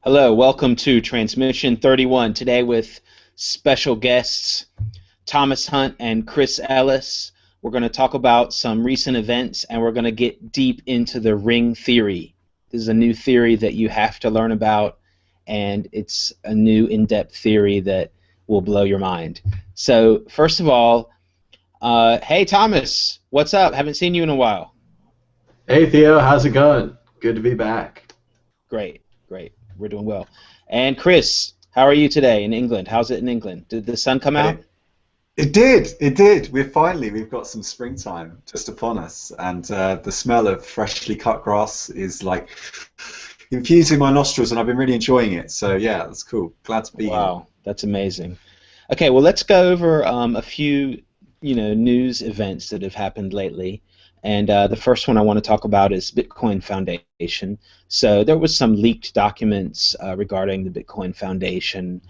Hello, welcome to Transmission 31. Today with special guests Thomas Hunt and Chris Ellis. We're going to talk about some recent events and we're going to get deep into the ring theory. This is a new theory that you have to learn about, and it's a new in-depth theory that will blow your mind. So first of all, hey Thomas, what's up? Haven't seen you in a while. Hey Theo, how's it going? Good to be back. Great, great. We're doing well. And Chris, how are you today in England? How's it in England? Did the sun come out? Hey, it did. We've got some springtime just upon us, and the smell of freshly cut grass is like infusing my nostrils, and I've been really enjoying it. So yeah, that's cool. Glad to be here. Wow, that's amazing. Okay, well, let's go over a few, news events that have happened lately. And the first one I want to talk about is Bitcoin Foundation. So there was some leaked documents regarding the Bitcoin Foundation,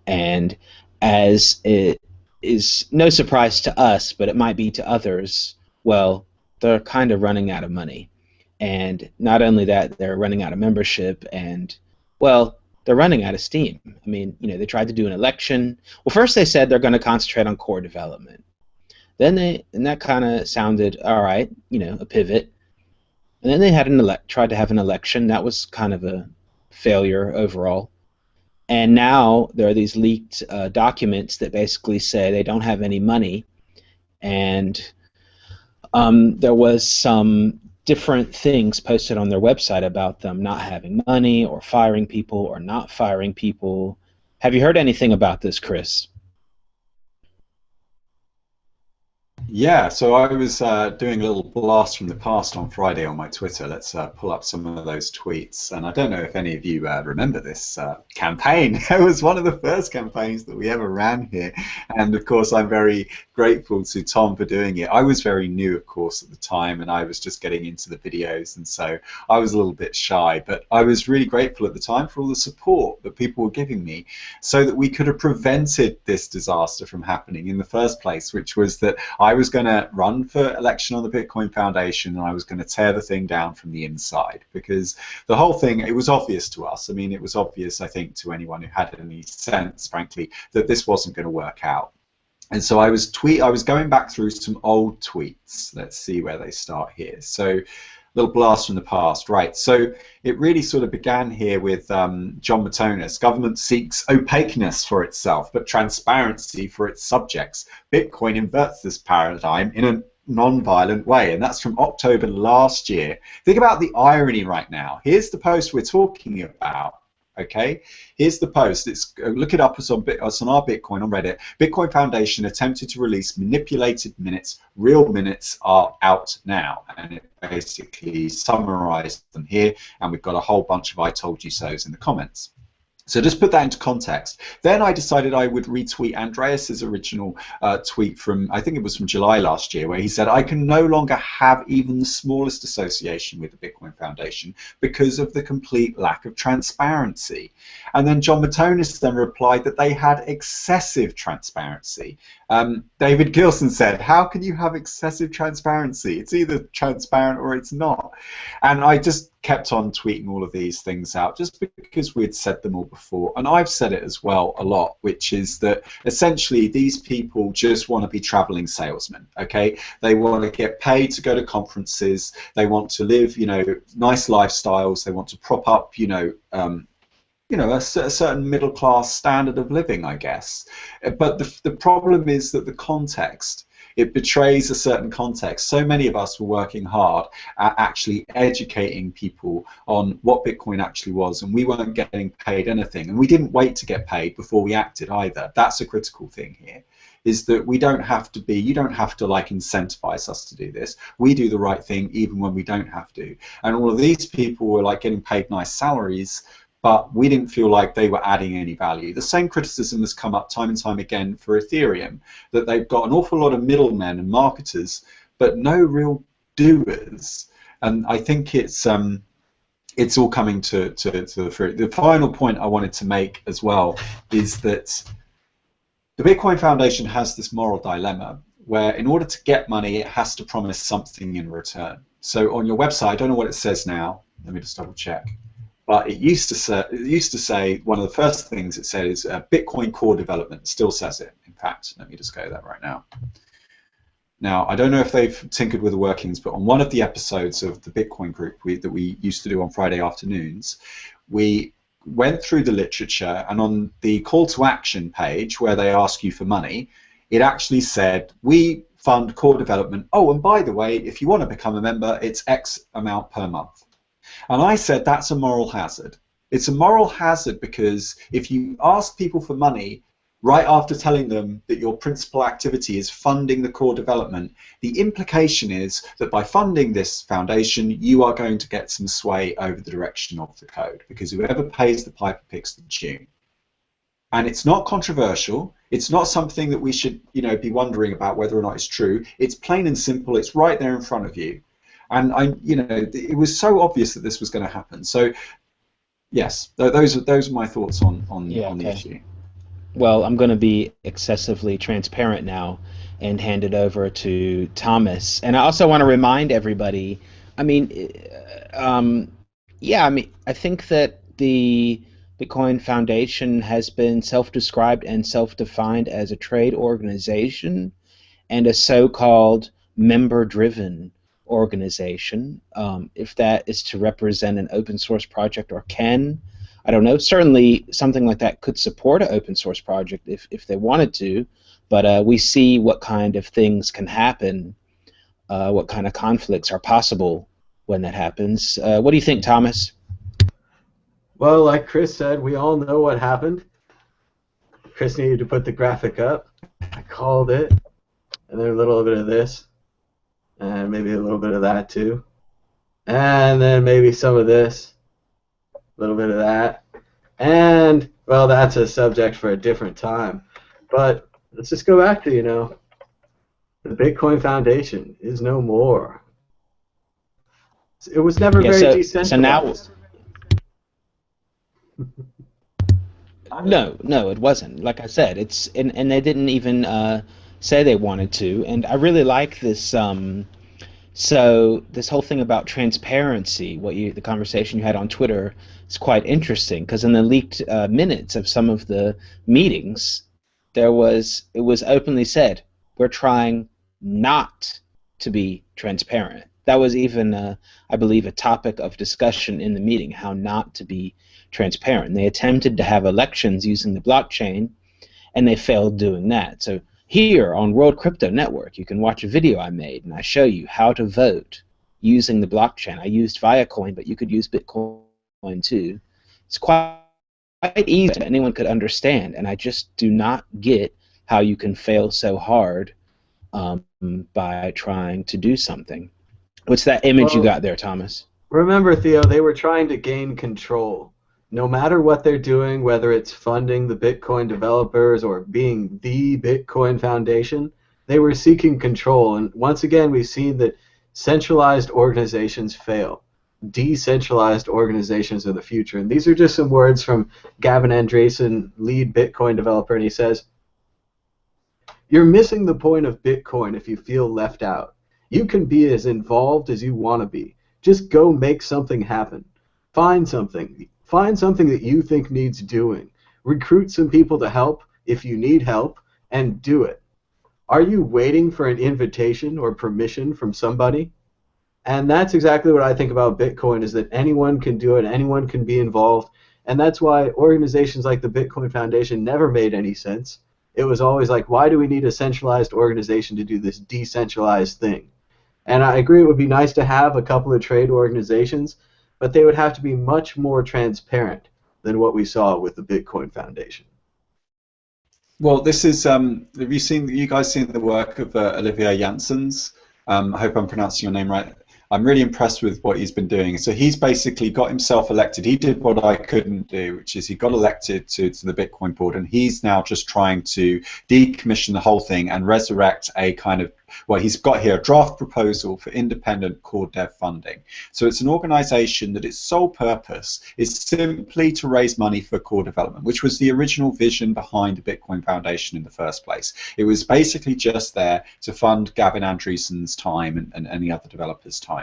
and as it is no surprise to us, but it might be to others, well, they're kind of running out of money. And not only that, they're running out of membership, and, well, they're running out of steam. I mean, they tried to do an election. Well, first they said they're going to concentrate on core development. And that kind of sounded all right, a pivot. And then they had tried to have an election. That was kind of a failure overall. And now there are these leaked documents that basically say they don't have any money. And there was some different things posted on their website about them not having money or firing people or not firing people. Have you heard anything about this, Chris? Yeah, so I was doing a little blast from the past on Friday on my Twitter. Let's pull up some of those tweets. And I don't know if any of you remember this campaign. It was one of the first campaigns that we ever ran here. And of course, I'm very grateful to Tom for doing it. I was very new, of course, at the time, and I was just getting into the videos. And so I was a little bit shy. But I was really grateful at the time for all the support that people were giving me so that we could have prevented this disaster from happening in the first place, which was that I was going to run for election on the Bitcoin Foundation, and I was going to tear the thing down from the inside, because the whole thing, it was obvious to us. I mean, it was obvious, I think, to anyone who had any sense, frankly, that this wasn't going to work out. And so I was going back through some old tweets. Let's see where they start here. So little blast from the past, right? So it really sort of began here with John Matonis. Government seeks opaqueness for itself, but transparency for its subjects. Bitcoin inverts this paradigm in a non-violent way, and that's from October last year. Think about the irony right now. Here's the post we're talking about. Okay, here's the post. Look it up. It's on our Bitcoin on Reddit. Bitcoin Foundation attempted to release manipulated minutes. Real minutes are out now, and it basically summarized them here. And we've got a whole bunch of "I told you so's" in the comments. So just put that into context. Then I decided I would retweet Andreas's original tweet from, I think it was from July last year, where he said, I can no longer have even the smallest association with the Bitcoin Foundation because of the complete lack of transparency. And then John Matonis then replied that they had excessive transparency. David Gilson said, how can you have excessive transparency? It's either transparent or it's not. And I just kept on tweeting all of these things out just because we had said them all before, and I've said it as well a lot, which is that essentially these people just want to be traveling salesmen. Okay, they want to get paid to go to conferences, they want to live nice lifestyles, they want to prop up a certain middle class standard of living, I guess. But the problem is that the context, it betrays a certain context. So many of us were working hard at actually educating people on what Bitcoin actually was, and we weren't getting paid anything. And we didn't wait to get paid before we acted either. That's a critical thing here, is that you don't have to like incentivize us to do this. We do the right thing even when we don't have to. And all of these people were like getting paid nice salaries, but we didn't feel like they were adding any value. The same criticism has come up time and time again for Ethereum, that they've got an awful lot of middlemen and marketers, but no real doers. And I think it's all coming to the fruit. The final point I wanted to make as well is that the Bitcoin Foundation has this moral dilemma where in order to get money, it has to promise something in return. So on your website, I don't know what it says now. Let me just double check. But it used to say one of the first things it said is Bitcoin core development. It still says it. In fact, let me just go that right now. Now, I don't know if they've tinkered with the workings, but on one of the episodes of the Bitcoin group that we used to do on Friday afternoons, we went through the literature, and on the call to action page where they ask you for money, it actually said, we fund core development. Oh, and by the way, if you want to become a member, it's X amount per month. And I said that's a moral hazard. It's a moral hazard because if you ask people for money right after telling them that your principal activity is funding the core development, the implication is that by funding this foundation, you are going to get some sway over the direction of the code, because whoever pays the piper picks the tune. And it's not controversial. It's not something that we should, be wondering about whether or not it's true. It's plain and simple. It's right there in front of you. And it was so obvious that this was going to happen. So, yes, those are my thoughts on the issue. Well, I'm going to be excessively transparent now and hand it over to Thomas. And I also want to remind everybody, I mean, I think that the Bitcoin Foundation has been self-described and self-defined as a trade organization and a so-called member-driven organization. If that is to represent an open source project or can, I don't know. Certainly something like that could support an open source project if they wanted to, but we see what kind of things can happen, what kind of conflicts are possible when that happens. What do you think, Thomas? Well, like Chris said, we all know what happened. Chris needed to put the graphic up. I called it, and then a little bit of this, and maybe a little bit of that too, and then maybe some of this, a little bit of that, and, well, that's a subject for a different time. But let's just go back to, the Bitcoin Foundation is no more. It was never very decentralized. No, it wasn't. Like I said, and they didn't even say they wanted to. And I really like this. So this whole thing about transparency, the conversation you had on Twitter, is quite interesting, because in the leaked minutes of some of the meetings, it was openly said, we're trying not to be transparent. That was even, I believe, a topic of discussion in the meeting, how not to be transparent. They attempted to have elections using the blockchain, and they failed doing that. So here on World Crypto Network, you can watch a video I made, and I show you how to vote using the blockchain. I used Viacoin, but you could use Bitcoin too. It's quite easy, and anyone could understand, and I just do not get how you can fail so hard by trying to do something. What's that image you got there, Thomas? Remember, Theo, they were trying to gain control. No matter what they're doing, whether it's funding the Bitcoin developers or being the Bitcoin Foundation, they were seeking control. And once again, we've seen that centralized organizations fail. Decentralized organizations are the future. And these are just some words from Gavin Andresen, lead Bitcoin developer, and he says, "You're missing the point of Bitcoin if you feel left out. You can be as involved as you want to be. Just go make something happen. Find something. Find something that you think needs doing. Recruit some people to help if you need help, and do it. Are you waiting for an invitation or permission from somebody?" And that's exactly what I think about Bitcoin, is that anyone can do it, anyone can be involved, and that's why organizations like the Bitcoin Foundation never made any sense. It was always like, why do we need a centralized organization to do this decentralized thing? And I agree it would be nice to have a couple of trade organizations, but they would have to be much more transparent than what we saw with the Bitcoin Foundation. Well, this is, have you guys seen the work of Olivier Janssens? I hope I'm pronouncing your name right. I'm really impressed with what he's been doing. So he's basically got himself elected. He did what I couldn't do, which is he got elected to the Bitcoin board, and he's now just trying to decommission the whole thing and resurrect a kind of, well, he's got here a draft proposal for independent core dev funding. So it's an organization that its sole purpose is simply to raise money for core development, which was the original vision behind the Bitcoin Foundation in the first place. It was basically just there to fund Gavin Andresen's time and any other developers' time.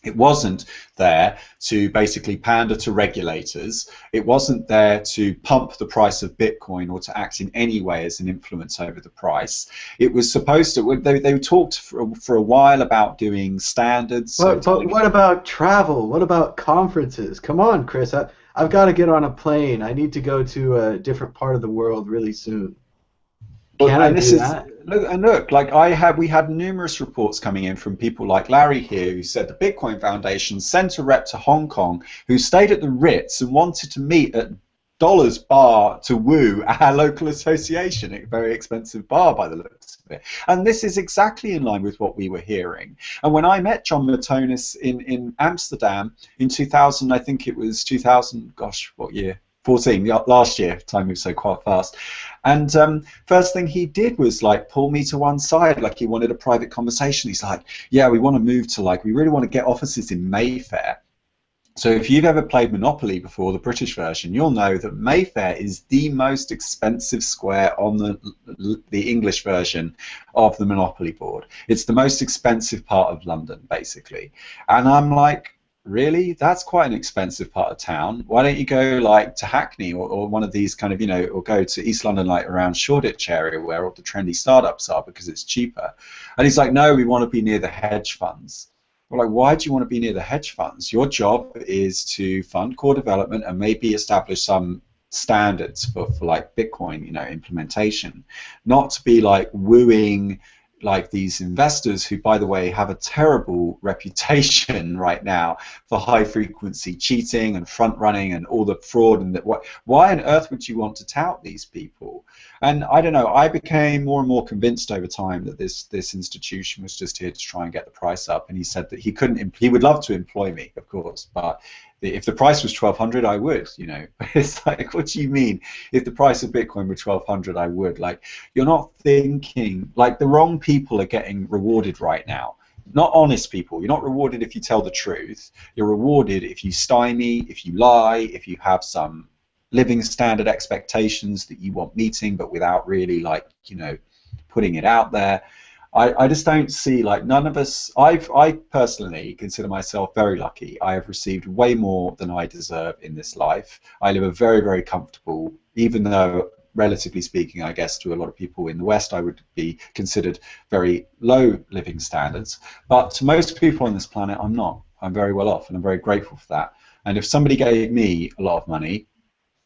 It wasn't there to basically pander to regulators. It wasn't there to pump the price of Bitcoin or to act in any way as an influence over the price. It was supposed to, they talked for a while about doing standards. So But what about travel? What about conferences? Come on, Chris. I've got to get on a plane. I need to go to a different part of the world really soon. Well, Can I and this do is that? look, like we had numerous reports coming in from people like Larry here, who said the Bitcoin Foundation sent a rep to Hong Kong who stayed at the Ritz and wanted to meet at dollars bar to woo our local association, a very expensive bar by the looks of it. And this is exactly in line with what we were hearing. And when I met John Matonis in Amsterdam in 2000, I think it was 2000, gosh, what year? 14, last year. Time moves so quite fast. And first thing he did was like pull me to one side, like he wanted a private conversation. He's like, yeah, we want to move to, like, we really want to get offices in Mayfair. So if you've ever played Monopoly before, the British version, you'll know that Mayfair is the most expensive square on the English version of the Monopoly board. It's the most expensive part of London, basically. And I'm like, really? That's quite an expensive part of town. Why don't you go like to Hackney or one of these kind of, or go to East London, like around Shoreditch area where all the trendy startups are, because it's cheaper. And he's like, no, we want to be near the hedge funds. Well, like, why do you want to be near the hedge funds? Your job is to fund core development and maybe establish some standards for like Bitcoin, implementation, not to be like wooing like these investors who, by the way, have a terrible reputation right now for high frequency cheating and front running and all the fraud. And why on earth would you want to tout these people? And I don't know, I became more and more convinced over time that this institution was just here to try and get the price up. And he said that he would love to employ me, of course, but if the price was 1,200, I would. It's like, what do you mean? If the price of Bitcoin were 1,200, I would. Like, you're not thinking, like, the wrong people are getting rewarded right now. Not honest people. You're not rewarded if you tell the truth. You're rewarded if you stymie, if you lie, if you have some living standard expectations that you want meeting, but without really, like, putting it out there. I just don't see, like, none of us, I personally consider myself very lucky. I have received way more than I deserve in this life. I live a very, very comfortable, even though, relatively speaking, I guess to a lot of people in the West, I would be considered very low living standards. But to most people on this planet, I'm not. I'm very well off, and I'm very grateful for that. And if somebody gave me a lot of money,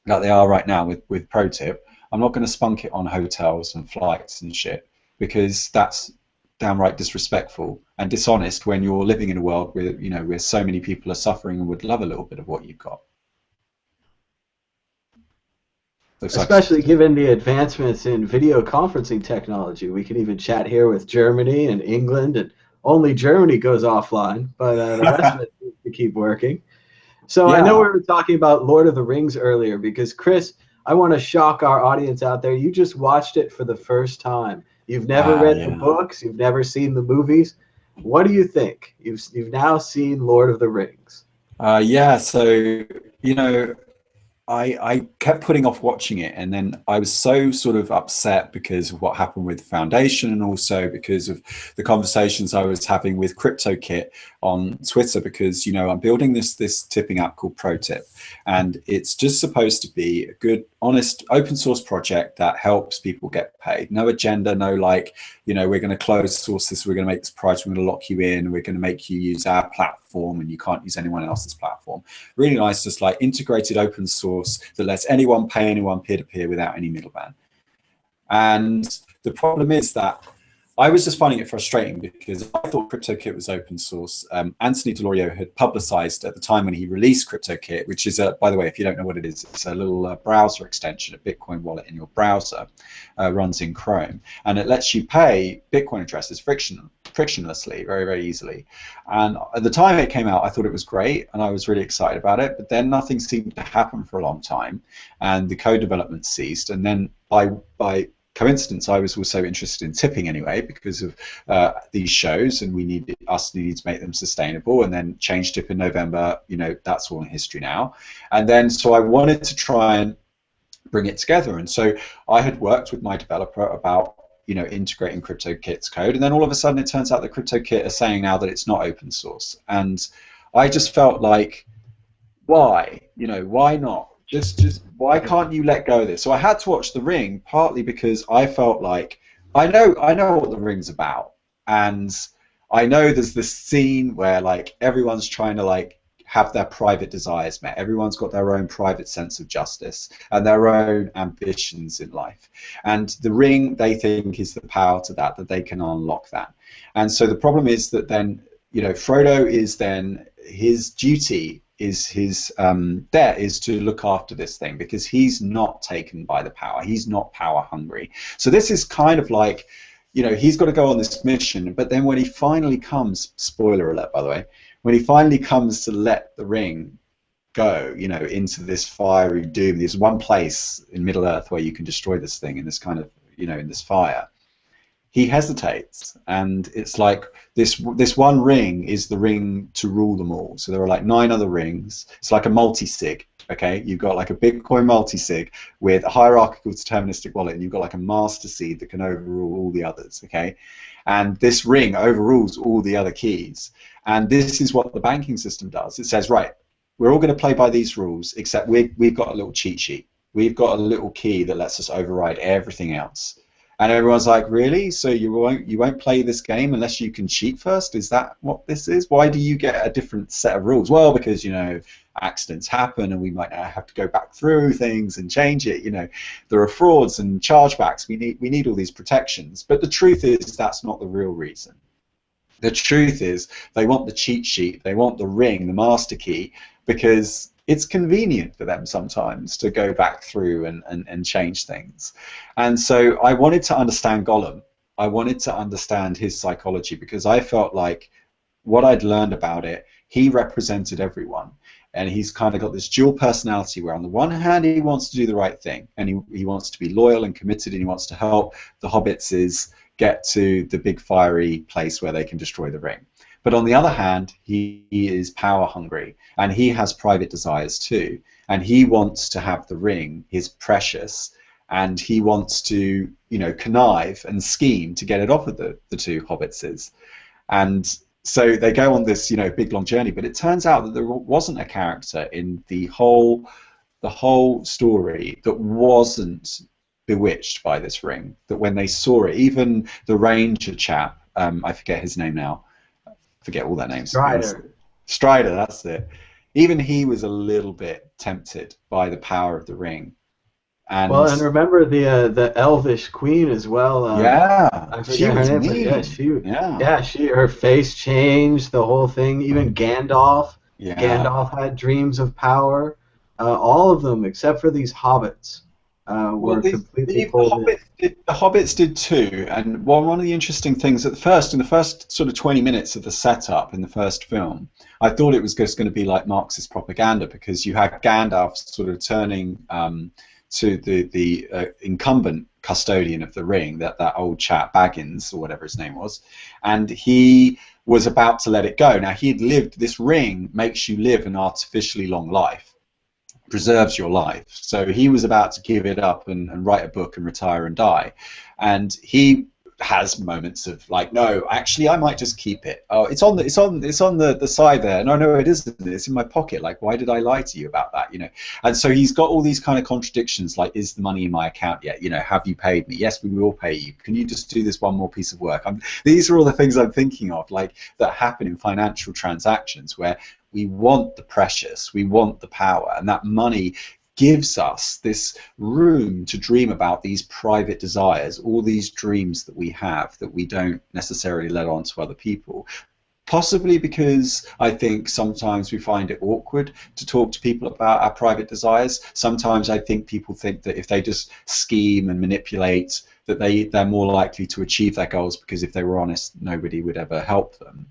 like they are right now with ProTip, I'm not going to spunk it on hotels and flights and shit, because that's downright disrespectful and dishonest when you're living in a world where so many people are suffering and would love a little bit of what you've got. Especially given the advancements in video conferencing technology. We can even chat here with Germany and England, and only Germany goes offline, but the rest of it seems to keep working. So yeah. I know we were talking about Lord of the Rings earlier, because Chris, I want to shock our audience out there. You just watched it for the first time. You've never read the books. You've never seen the movies. What do you think? You've now seen Lord of the Rings. Yeah, so, I kept putting off watching it, and then I was so sort of upset because of what happened with the foundation, and also because of the conversations I was having with CryptoKit on Twitter, because I'm building this tipping app called ProTip, and it's just supposed to be a good, honest, open source project that helps people get paid. No agenda, no like, we're going to close source this, we're going to make this price, we're going to lock you in, we're going to make you use our platform and you can't use anyone else's platform. Really nice, just like integrated open source that lets anyone pay anyone peer-to-peer without any middleman. And the problem is that I was just finding it frustrating because I thought CryptoKit was open source. Anthony Delorio had publicized at the time when he released CryptoKit, which is, by the way, if you don't know what it is, it's a little browser extension, a Bitcoin wallet in your browser, runs in Chrome, and it lets you pay Bitcoin addresses frictionlessly, very, very easily. And at the time it came out, I thought it was great, and I was really excited about it, but then nothing seemed to happen for a long time, and the code development ceased, and then by coincidence, I was also interested in tipping anyway because of these shows, and we needed to make them sustainable. And then change tip in November, that's all in history now. And then so I wanted to try and bring it together, and so I had worked with my developer about integrating CryptoKit's code, and then all of a sudden it turns out that CryptoKit are saying now that it's not open source. And I just felt like, why? Why not? Just why can't you let go of this? So I had to watch The Ring, partly because I felt like I know what The Ring's about, and I know there's this scene where like everyone's trying to like have their private desires met. Everyone's got their own private sense of justice and their own ambitions in life. And The Ring, they think, is the power to that they can unlock that. And so the problem is that then, Frodo is then, his duty is his debt is to look after this thing, because he's not taken by the power. He's not power hungry. So this is kind of like, he's got to go on this mission, but then when he finally comes, spoiler alert by the way, when he finally comes to let the ring go, into this fiery doom, there's one place in Middle Earth where you can destroy this thing in this kind of, in this fire. He hesitates, and it's like this one ring is the ring to rule them all. So there are like 9 other rings. It's like a multi-sig. Okay, you've got like a Bitcoin multi-sig with a hierarchical deterministic wallet, and you've got like a master seed that can overrule all the others. Okay, and this ring overrules all the other keys. And this is what the banking system does. It says, right, we're all going to play by these rules, except we've got a little cheat sheet. We've got a little key that lets us override everything else. And everyone's like, really? So you won't play this game unless you can cheat first? Is that what this is? Why do you get a different set of rules? Well, because, accidents happen and we might have to go back through things and change it. There are frauds and chargebacks. We need all these protections. But the truth is that's not the real reason. The truth is they want the cheat sheet. They want the ring, the master key, because it's convenient for them sometimes to go back through and change things. And so I wanted to understand Gollum. I wanted to understand his psychology, because I felt like what I'd learned about it, he represented everyone. And he's kind of got this dual personality where on the one hand he wants to do the right thing, and he wants to be loyal and committed, and he wants to help the hobbits get to the big fiery place where they can destroy the ring. But on the other hand, he is power hungry, and he has private desires too. And he wants to have the ring, his precious, and he wants to, connive and scheme to get it off of the 2 hobbitses. And so they go on this, big long journey. But it turns out that there wasn't a character in the whole story that wasn't bewitched by this ring. That when they saw it, even the ranger chap, I forget his name now. Forget all their names. Strider, that's it. Even he was a little bit tempted by the power of the ring. And remember the Elvish queen as well. I forget her name, but her face changed, the whole thing. Even Gandalf. Yeah. Gandalf had dreams of power. All of them, except for these hobbits, were completely pulled in. The hobbits did too, and one of the interesting things in the first sort of 20 minutes of the setup in the first film, I thought it was just going to be like Marxist propaganda, because you had Gandalf sort of turning to the incumbent custodian of the ring, that old chap Baggins or whatever his name was, and he was about to let it go. Now this ring makes you live an artificially long life, preserves your life. So he was about to give it up and write a book and retire and die. And he has moments of like, no, actually I might just keep it. Oh, it's on the side there. No, it isn't. It's in my pocket. Like, why did I lie to you about that? And so he's got all these kind of contradictions, like, is the money in my account yet? Have you paid me? Yes, we will pay you. Can you just do this one more piece of work? These are all the things I'm thinking of, like, that happen in financial transactions, where we want the precious, we want the power, and that money gives us this room to dream about these private desires, all these dreams that we have that we don't necessarily let on to other people. Possibly because I think sometimes we find it awkward to talk to people about our private desires. Sometimes I think people think that if they just scheme and manipulate, that they're more likely to achieve their goals, because if they were honest, nobody would ever help them.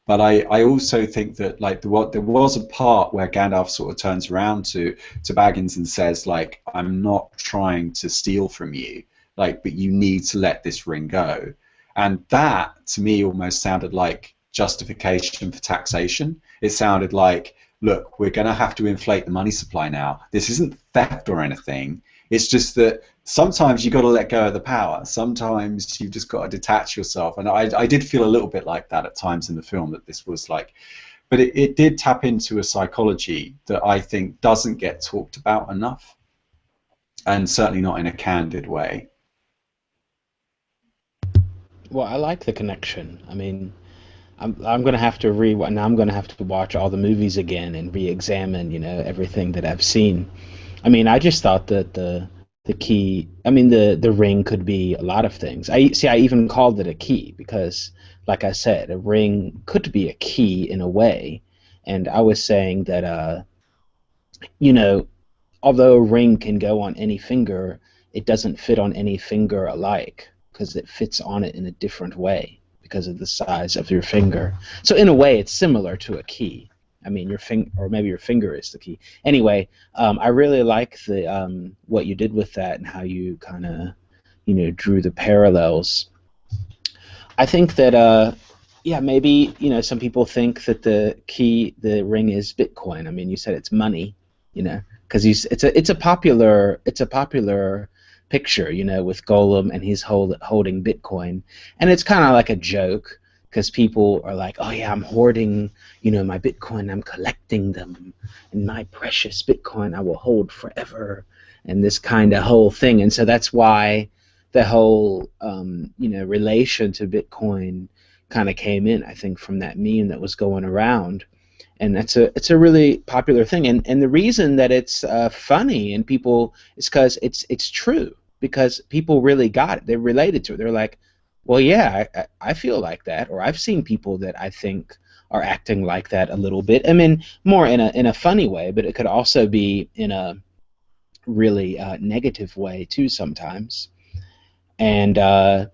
But I also think that, like, there was a part where Gandalf sort of turns around to Baggins and says, like, I'm not trying to steal from you, like, but you need to let this ring go. And that, to me, almost sounded like justification for taxation. It sounded like, look, we're going to have to inflate the money supply now. This isn't theft or anything. It's just that sometimes you've got to let go of the power. Sometimes you've just got to detach yourself. And I did feel a little bit like that at times in the film, that this was like, but it did tap into a psychology that I think doesn't get talked about enough, and certainly not in a candid way. Well, I like the connection. I mean, I'm gonna have to now I'm gonna have to watch all the movies again and re-examine, everything that I've seen. I mean, I just thought that the key, I mean, the ring could be a lot of things. I even called it a key because, like I said, a ring could be a key in a way, and I was saying that, you know, although a ring can go on any finger, it doesn't fit on any finger alike because it fits on it in a different way because of the size of your finger. So in a way, it's similar to a key. I mean, your finger, or maybe your finger is the key. Anyway, I really like the what you did with that and how you kind of, drew the parallels. I think that, yeah, maybe some people think that the ring is Bitcoin. I mean, you said it's money, because it's a popular picture, with Golem and he's holding Bitcoin, and it's kind of like a joke because people are like, oh yeah, I'm hoarding, my Bitcoin, I'm collecting them, and my precious Bitcoin I will hold forever, and this kind of whole thing, and so that's why the whole relation to Bitcoin kind of came in, I think, from that meme that was going around, and it's a really popular thing, and the reason that it's funny and people is because it's true, because people really got it, they related to it, they're like, well, yeah, I feel like that, or I've seen people that I think are acting like that a little bit. I mean, more in a funny way, but it could also be in a really negative way too sometimes. And I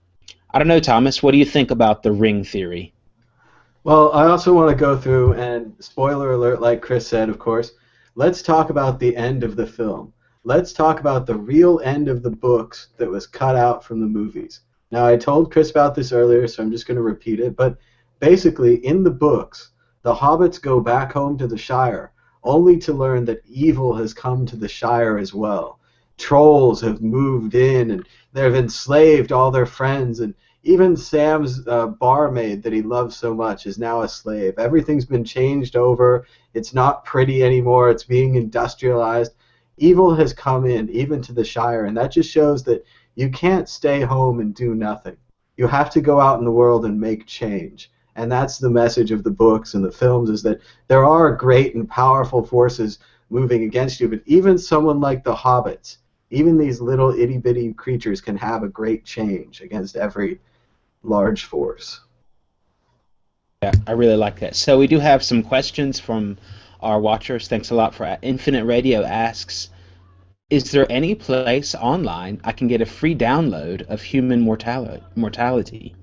don't know, Thomas, what do you think about the ring theory? Well, I also want to go through and spoiler alert, like Chris said, of course. Let's talk about the end of the film. Let's talk about the real end of the books that was cut out from the movies. Now, I told Chris about this earlier, so I'm just going to repeat it. But basically, in the books, the hobbits go back home to the Shire, only to learn that evil has come to the Shire as well. Trolls have moved in, and they've enslaved all their friends, and even Sam's barmaid that he loves so much is now a slave. Everything's been changed over. It's not pretty anymore. It's being industrialized. Evil has come in, even to the Shire, and that just shows that you can't stay home and do nothing. You have to go out in the world and make change. And that's the message of the books and the films, is that there are great and powerful forces moving against you, but even someone like the hobbits, even these little itty-bitty creatures can have a great change against every large force. Yeah, I really like that. So we do have some questions from our watchers. Thanks a lot for Infinite Radio asks, is there any place online I can get a free download of Human Mortality?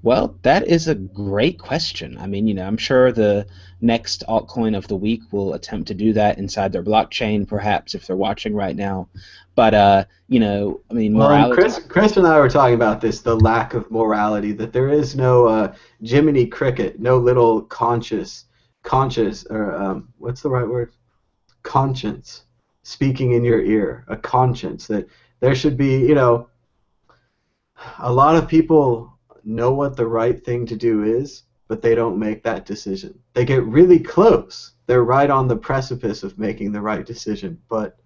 Well, that is a great question. I mean, I'm sure the next altcoin of the week will attempt to do that inside their blockchain, perhaps, if they're watching right now. But, I mean, Well, and morality. Chris and I were talking about this, the lack of morality, that there is no Jiminy Cricket, no little conscious, or what's the right word? Conscience speaking in your ear, a conscience, that there should be, a lot of people know what the right thing to do is, but they don't make that decision. They get really close. They're right on the precipice of making the right decision, but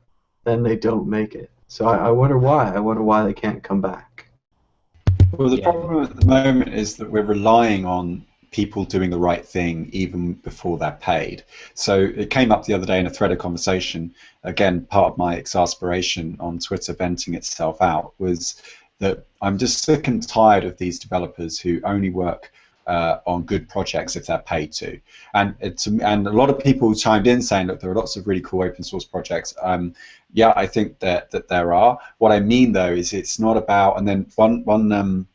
then they don't make it. So I wonder why. I wonder why they can't come back. Well, the Yeah. problem at the moment is that we're relying on people doing the right thing even before they're paid. So it came up the other day in a thread of conversation, again, part of my exasperation on Twitter venting itself out, was that I'm just sick and tired of these developers who only work on good projects if they're paid to. And a lot of people chimed in saying, look, there are lots of really cool open source projects. Yeah, I think that there are. What I mean, though, is it's not about, and then one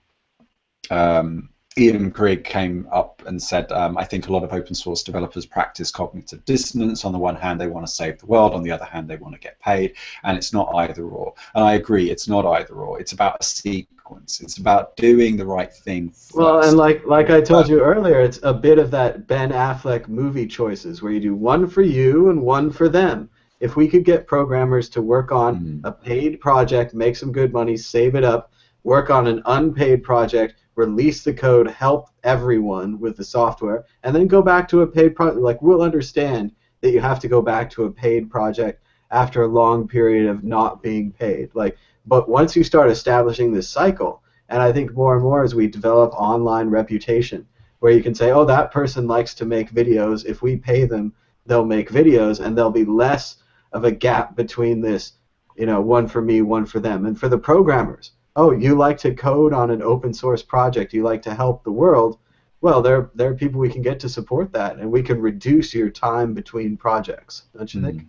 Ian Grigg came up and said, I think a lot of open source developers practice cognitive dissonance. On the one hand, they want to save the world. On the other hand, they want to get paid. And it's not either or. And I agree, it's not either or. It's about a sequence. consequence. It's about doing the right thing Well, and first. like I told you earlier, it's a bit of that Ben Affleck movie choices where you do one for you and one for them. If we could get programmers to work on Mm, a paid project, make some good money, save it up, work on an unpaid project, release the code, help everyone with the software, and then go back to a paid project, like we'll understand that you have to go back to a paid project after a long period of not being paid. Like, but once you start establishing this cycle, and I think more and more as we develop online reputation, where you can say, oh, that person likes to make videos. If we pay them, they'll make videos, and there'll be less of a gap between this, one for me, one for them. And for the programmers, oh, you like to code on an open source project, you like to help the world. Well, there are people we can get to support that, and we can reduce your time between projects, don't you think? mm.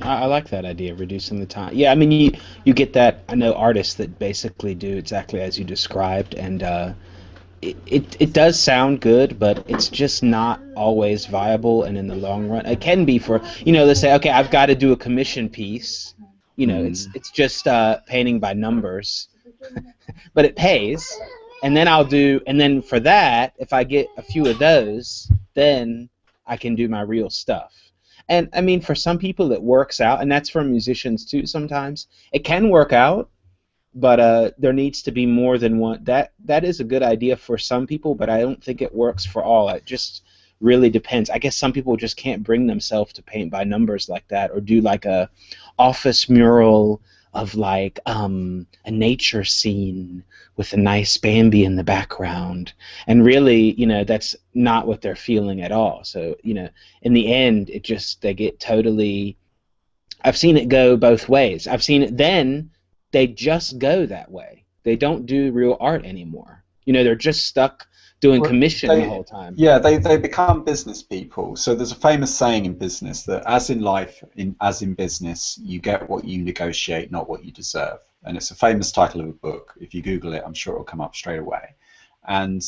I like that idea of reducing the time. Yeah, I mean, you get that. I know artists that basically do exactly as you described, and it does sound good, but it's just not always viable. And in the long run, it can be for they say, okay, I've got to do a commission piece. It's just painting by numbers, but it pays. And then for that, if I get a few of those, then I can do my real stuff. And I mean, for some people it works out, and that's for musicians too. Sometimes it can work out, but there needs to be more than one. That is a good idea for some people, but I don't think it works for all. It just really depends. I guess some people just can't bring themselves to paint by numbers like that, or do like a office mural of like a nature scene with a nice Bambi in the background, and really, that's not what they're feeling at all. So, in the end, they get totally. I've seen it go both ways. I've seen it then they just go that way. They don't do real art anymore. They're just stuck doing Well, commission the whole time. they become business people. So there's a famous saying in business that, as in life, as in business, you get what you negotiate, not what you deserve. And it's a famous title of a book. If you Google it, I'm sure it'll come up straight away. And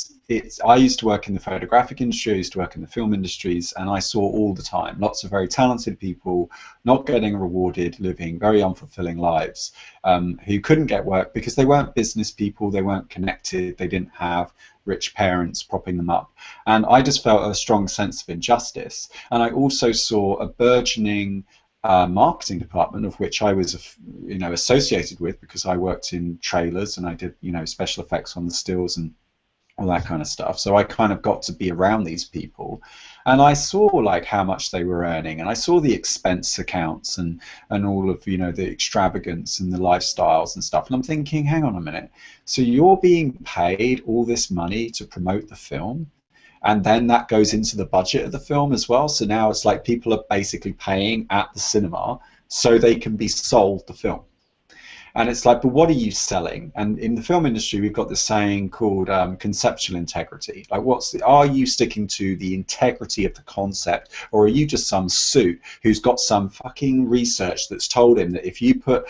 I used to work in the photographic industry, I used to work in the film industries, and I saw all the time lots of very talented people not getting rewarded, living very unfulfilling lives, who couldn't get work because they weren't business people, they weren't connected, they didn't have rich parents propping them up. And I just felt a strong sense of injustice. And I also saw a burgeoning marketing department, of which I was, associated with, because I worked in trailers and I did, special effects on the stills and all that kind of stuff. So I kind of got to be around these people, and I saw like how much they were earning, and I saw the expense accounts and all of the extravagance and the lifestyles and stuff. And I'm thinking, hang on a minute. So you're being paid all this money to promote the film, and then that goes into the budget of the film as well. So now it's like people are basically paying at the cinema so they can be sold the film. And it's like, but what are you selling? And in the film industry, we've got this saying called conceptual integrity. Like, are you sticking to the integrity of the concept, or are you just some suit who's got some fucking research that's told him that if you put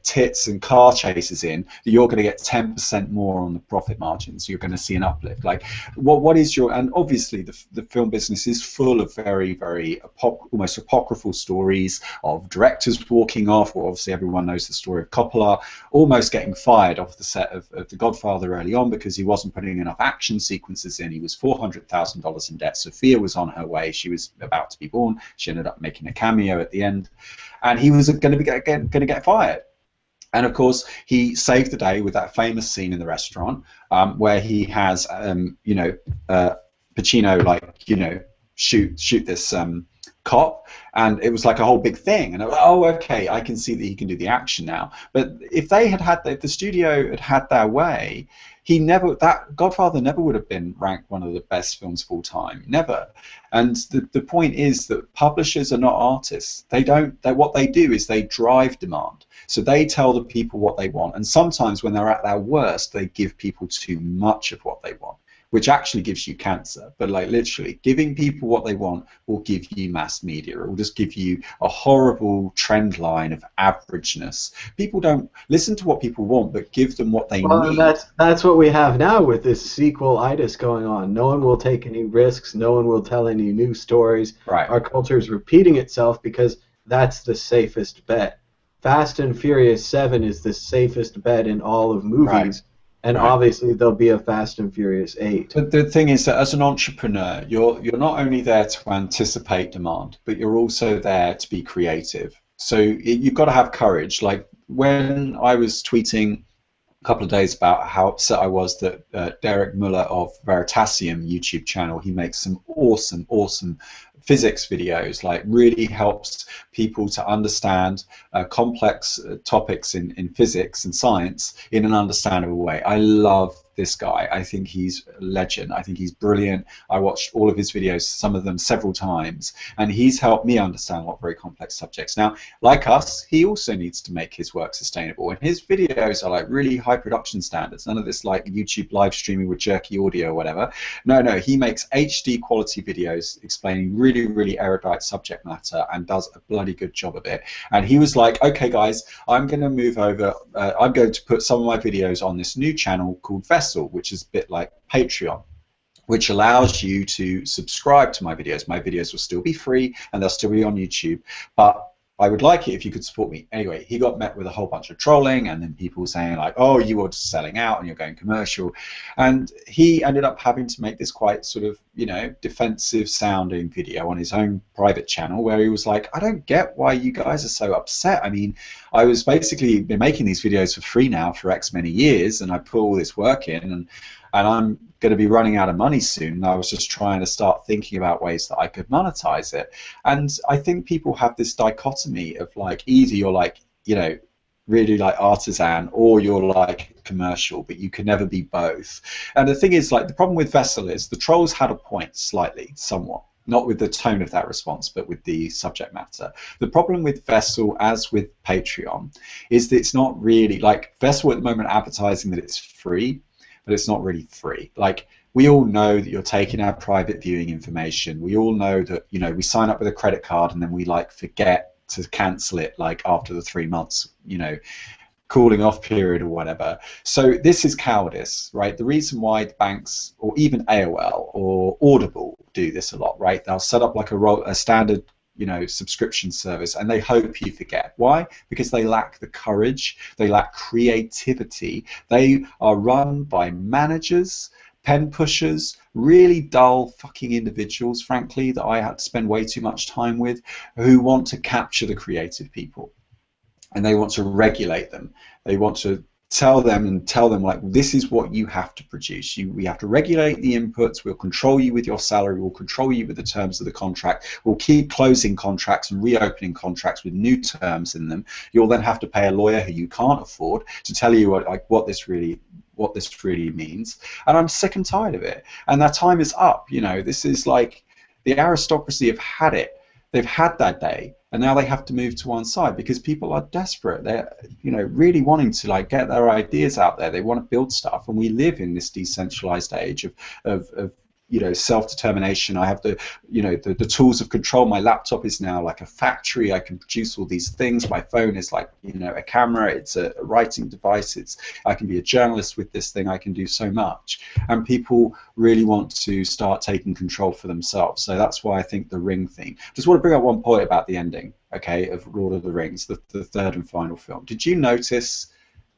tits and car chases in, that you're going to get 10% more on the profit margins, you're going to see an uplift? Like, what is your, and obviously the film business is full of very, very almost apocryphal stories of directors walking off, or obviously everyone knows the story of Coppola almost getting fired off the set of The Godfather early on because he wasn't putting enough action sequences in. He was $400,000 in debt. Sophia was on her way, she was about to be born, she ended up making a cameo at the end, and he was going to get fired. And of course, he saved the day with that famous scene in the restaurant where he has, Pacino, shoot this cop, and it was like a whole big thing. And okay, I can see that he can do the action now. But if if the studio had their way, that Godfather never would have been ranked one of the best films of all time, never. And the point is that publishers are not artists. What they do is they drive demand. So they tell the people what they want, and sometimes when they're at their worst, they give people too much of what they want, which actually gives you cancer. But like, literally, giving people what they want will give you mass media. It will just give you a horrible trend line of averageness. People don't listen to what people want, but give them what they need. That's what we have now with this sequel-itis going on. No one will take any risks. No one will tell any new stories. Right. Our culture is repeating itself because that's the safest bet Fast and Furious 7 is the safest bet in all of Right. movies, and Right. obviously there'll be a Fast and Furious 8. But the thing is that as an entrepreneur, you're not only there to anticipate demand, but you're also there to be creative. So you've got to have courage. Like when I was tweeting a couple of days about how upset I was that Derek Muller of Veritasium YouTube channel, he makes some awesome physics videos, like really helps people to understand complex topics in physics and science in an understandable way. I love this guy. I think he's a legend. I think he's brilliant. I watched all of his videos, some of them several times, and he's helped me understand a lot of very complex subjects. Now, like us, he also needs to make his work sustainable, and his videos are like really high production standards. None of this like YouTube live streaming with jerky audio or whatever. No, he makes HD quality videos explaining really erudite subject matter and does a bloody good job of it. And he was like, okay guys, I'm going to move over, I'm going to put some of my videos on this new channel called Vessel, which is a bit like Patreon, which allows you to subscribe to my videos. My videos will still be free and they'll still be on YouTube, but I would like it if you could support me. Anyway, he got met with a whole bunch of trolling and then people saying like, oh, you are just selling out and you're going commercial. And he ended up having to make this quite sort of, you know, defensive sounding video on his own private channel where he was like, I don't get why you guys are so upset. I mean, I was basically been making these videos for free now for X many years and I put all this work in and I'm going to be running out of money soon. And I was just trying to start thinking about ways that I could monetize it. And I think people have this dichotomy of like either you're like, you know, really like artisan or you're like commercial, but you can never be both. And the thing is, like, the problem with Vessel is the trolls had a point slightly, somewhat. Not with the tone of that response, but with the subject matter. The problem with Vessel, as with Patreon, is that it's not really like Vessel at the moment advertising that it's free, but it's not really free. Like, we all know that you're taking our private viewing information. We all know that, you know, we sign up with a credit card and then we like forget to cancel it like after the 3 months, you know, cooling off period or whatever. So this is cowardice, right? The reason why the banks or even AOL or Audible do this a lot, right? They'll set up like a standard, you know, subscription service and they hope you forget. Why? Because they lack the courage, they lack creativity. They are run by managers, pen pushers, really dull fucking individuals, frankly, that I had to spend way too much time with, who want to capture the creative people and they want to regulate them. They want to tell them like, this is what you have to produce. We have to regulate the inputs. We'll control you with your salary. We'll control you with the terms of the contract. We'll keep closing contracts and reopening contracts with new terms in them. You'll then have to pay a lawyer who you can't afford to tell you what this really means. And I'm sick and tired of it. And that time is up. You know, this is like the aristocracy have had it. They've had that day. And now they have to move to one side because people are desperate. They're, you know, really wanting to like get their ideas out there. They want to build stuff, and we live in this decentralized age of you know, self-determination. I have the, you know, the tools of control. My laptop is now like a factory. I can produce all these things. My phone is like, you know, a camera. It's a writing device. I can be a journalist with this thing. I can do so much. And people really want to start taking control for themselves. So that's why I think the Ring theme. Just want to bring up one point about the ending, okay, of Lord of the Rings, the third and final film. Did you notice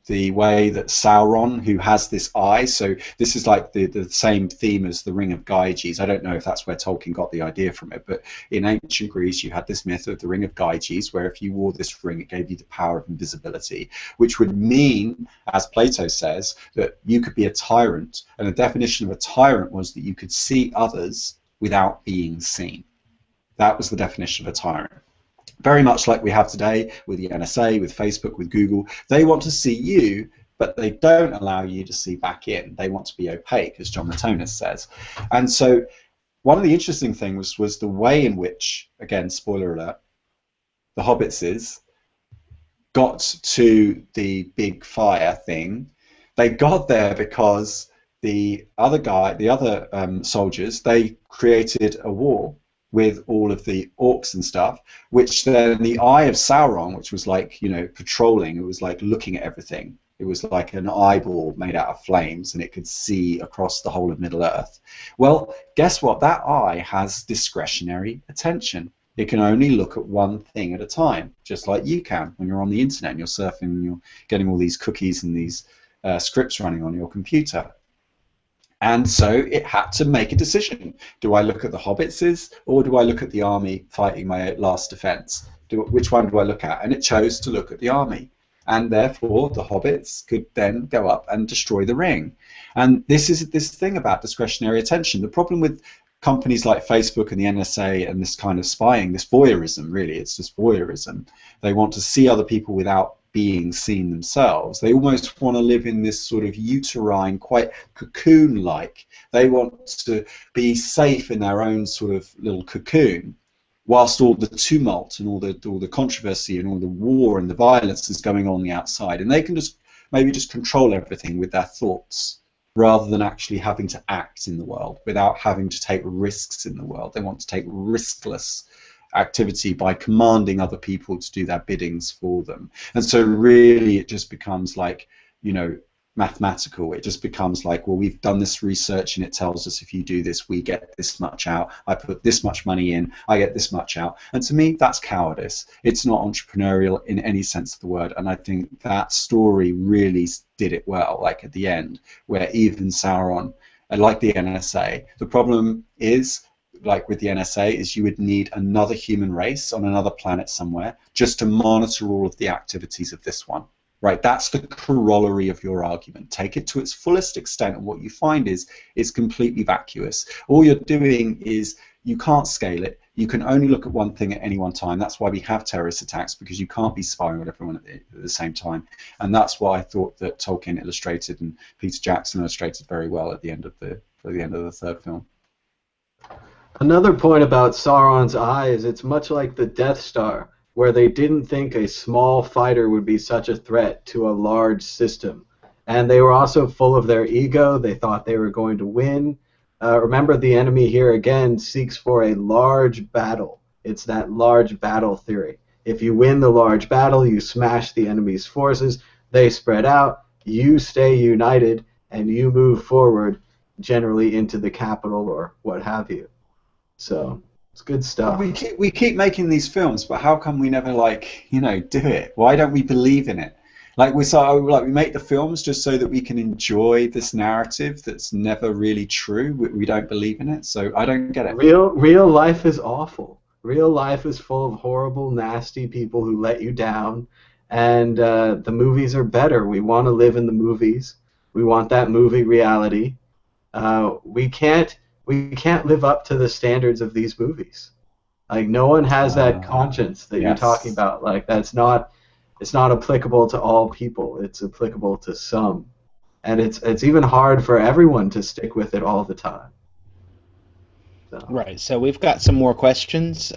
the way that Sauron, who has this eye, so this is like the same theme as the Ring of Gyges. I don't know if that's where Tolkien got the idea from it, but in ancient Greece you had this myth of the Ring of Gyges, where if you wore this ring it gave you the power of invisibility, which would mean, as Plato says, that you could be a tyrant, and the definition of a tyrant was that you could see others without being seen. That was the definition of a tyrant. Very much like we have today with the NSA, with Facebook, with Google. They want to see you, but they don't allow you to see back in. They want to be opaque, as John Matonis says. And so one of the interesting things was the way in which, again, spoiler alert, the Hobbitses got to the big fire thing. They got there because the other soldiers, they created a wall with all of the orcs and stuff, which then the eye of Sauron, which was like, you know, patrolling, it was like looking at everything. It was like an eyeball made out of flames, and it could see across the whole of Middle Earth. Well, guess what? That eye has discretionary attention. It can only look at one thing at a time, just like you can when you're on the internet and you're surfing and you're getting all these cookies and these scripts running on your computer. And so it had to make a decision. Do I look at the hobbitses or do I look at the army fighting my last defense? Which one do I look at? And it chose to look at the army. And therefore, the hobbits could then go up and destroy the ring. And this is this thing about discretionary attention. The problem with companies like Facebook and the NSA and this kind of spying, this voyeurism, really, it's just voyeurism. They want to see other people without being seen themselves. They almost want to live in this sort of uterine, quite cocoon-like. They want to be safe in their own sort of little cocoon, whilst all the tumult and all the controversy and all the war and the violence is going on the outside. And they can just maybe just control everything with their thoughts, rather than actually having to act in the world, without having to take risks in the world. They want to take riskless activity by commanding other people to do their biddings for them. And so really it just becomes like, you know, mathematical. It just becomes like, well, we've done this research and it tells us if you do this, we get this much out. I put this much money in, I get this much out. And to me, that's cowardice. It's not entrepreneurial in any sense of the word. And I think that story really did it well, like at the end, where even Sauron, like the NSA, the problem is, like with the NSA, is you would need another human race on another planet somewhere just to monitor all of the activities of this one. Right, that's the corollary of your argument. Take it to its fullest extent, and what you find is it's completely vacuous. All you're doing is you can't scale it. You can only look at one thing at any one time. That's why we have terrorist attacks, because you can't be spying on everyone at the same time. And that's why I thought that Tolkien illustrated and Peter Jackson illustrated very well at the end of the third film. Another point about Sauron's eye is it's much like the Death Star, where they didn't think a small fighter would be such a threat to a large system. And they were also full of their ego. They thought they were going to win. Remember, the enemy here, again, seeks for a large battle. It's that large battle theory. If you win the large battle, you smash the enemy's forces, they spread out, you stay united, and you move forward, generally into the capital or what have you. So it's good stuff. We keep making these films, but how come we never, like, you know, do it? Why don't we believe in it? Like we make the films just so that we can enjoy this narrative that's never really true. We don't believe in it, so I don't get it. Real life is awful. Real life is full of horrible, nasty people who let you down, and the movies are better. We want to live in the movies. We want that movie reality. We can't live up to the standards of these movies. Like, no one has that conscience that you're talking about. Like, it's not applicable to all people. It's applicable to some, and it's even hard for everyone to stick with it all the time. So. Right. So we've got some more questions.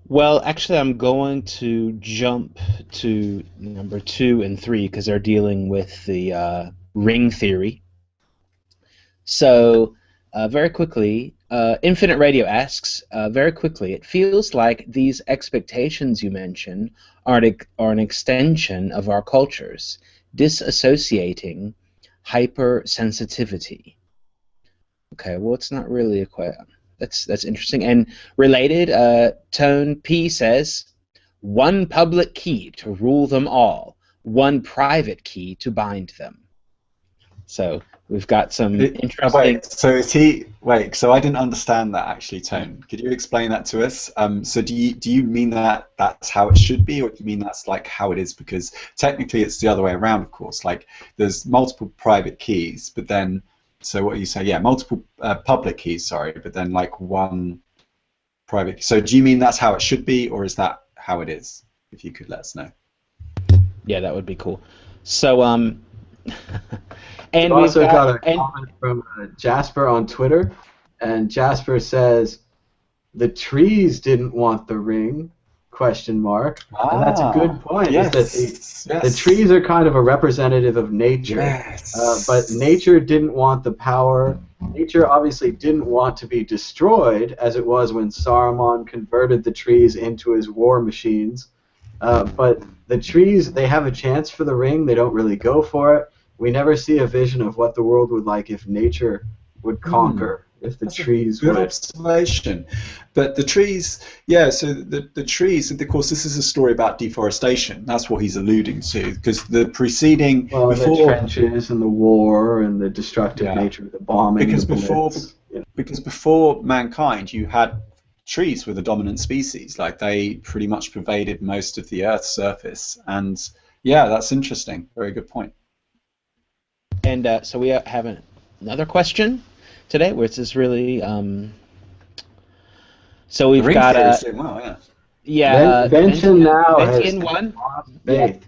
Well, actually, I'm going to jump to number 2 and 3 because they're dealing with the ring theory. So, very quickly, Infinite Radio asks, very quickly, it feels like these expectations you mention are an extension of our cultures, disassociating hypersensitivity. Okay, well, it's not really a question. That's interesting. And related, Tone P says, one public key to rule them all, one private key to bind them. So we've got some interesting... So I didn't understand that, actually, Tone. Could you explain that to us? So do you mean that that's how it should be, or do you mean that's like how it is? Because technically it's the other way around, of course. Like, there's multiple private keys, but then... So what you say, yeah, multiple public keys, sorry, but then like one private. So do you mean that's how it should be, or is that how it is? If you could let us know. Yeah, that would be cool. So, and we've also got a comment from Jasper on Twitter, and Jasper says, "The trees didn't want the ring." ? And that's a good point. Yes, is that the trees are kind of a representative of nature, but nature didn't want the power. Nature obviously didn't want to be destroyed, as it was when Saruman converted the trees into his war machines. But the trees, they have a chance for the ring. They don't really go for it. We never see a vision of what the world would like if nature would conquer if the That's a trees good would. observation. But the trees, yeah, so the trees, of course, this is a story about deforestation. That's what he's alluding to, because the preceding, Well, the before, trenches and the war and the destructive yeah, nature of the bombing, the because before, blitz. You know. because before mankind, you had trees were the dominant species. Like they pretty much pervaded most of the Earth's surface. And yeah, that's interesting. Very good point. And so we have another question today, which is really so The we've ring got theory is doing well, yeah. yeah, Invention now has Ventian taken one. on Yeah, faith.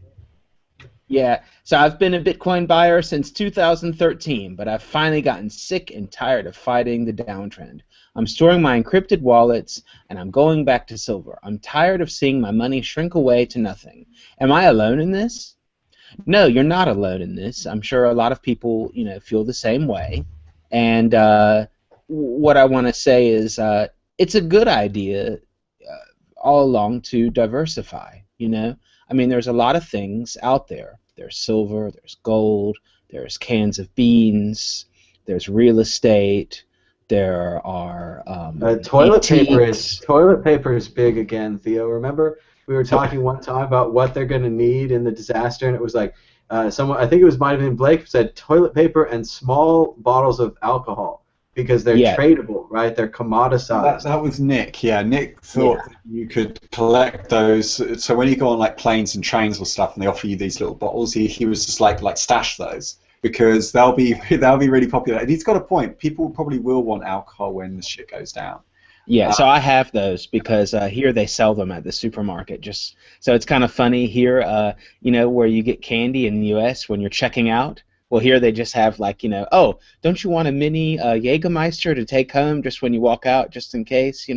yeah. So I've been a Bitcoin buyer since 2013, but I've finally gotten sick and tired of fighting the downtrend. I'm storing my encrypted wallets and I'm going back to silver. I'm tired of seeing my money shrink away to nothing. Am I alone in this? No, you're not alone in this. I'm sure a lot of people, feel the same way. And what I want to say is, it's a good idea all along to diversify. I mean, there's a lot of things out there. There's silver, there's gold, there's cans of beans, there's real estate, there are antiques. Toilet paper is big again, Theo. Remember we were talking one time about what they're going to need in the disaster, and it was like someone, I think it was might have been Blake, said toilet paper and small bottles of alcohol because they're Yeah, tradable, right? They're That, commoditized. that was Nick. Yeah, Nick yeah. thought that you could collect those. So when you go on like planes and trains or stuff, and they offer you these little bottles, he was just like stash those because they'll be really popular. And he's got a point. People probably will want alcohol when the shit goes down. Yeah, Uh, so I have those because here they sell them at the supermarket. Just so it's kind of funny here, where you get candy in the U.S. when you're checking out. Well, here they just have like, oh, don't you want a mini Jägermeister to take home just when you walk out, just in case,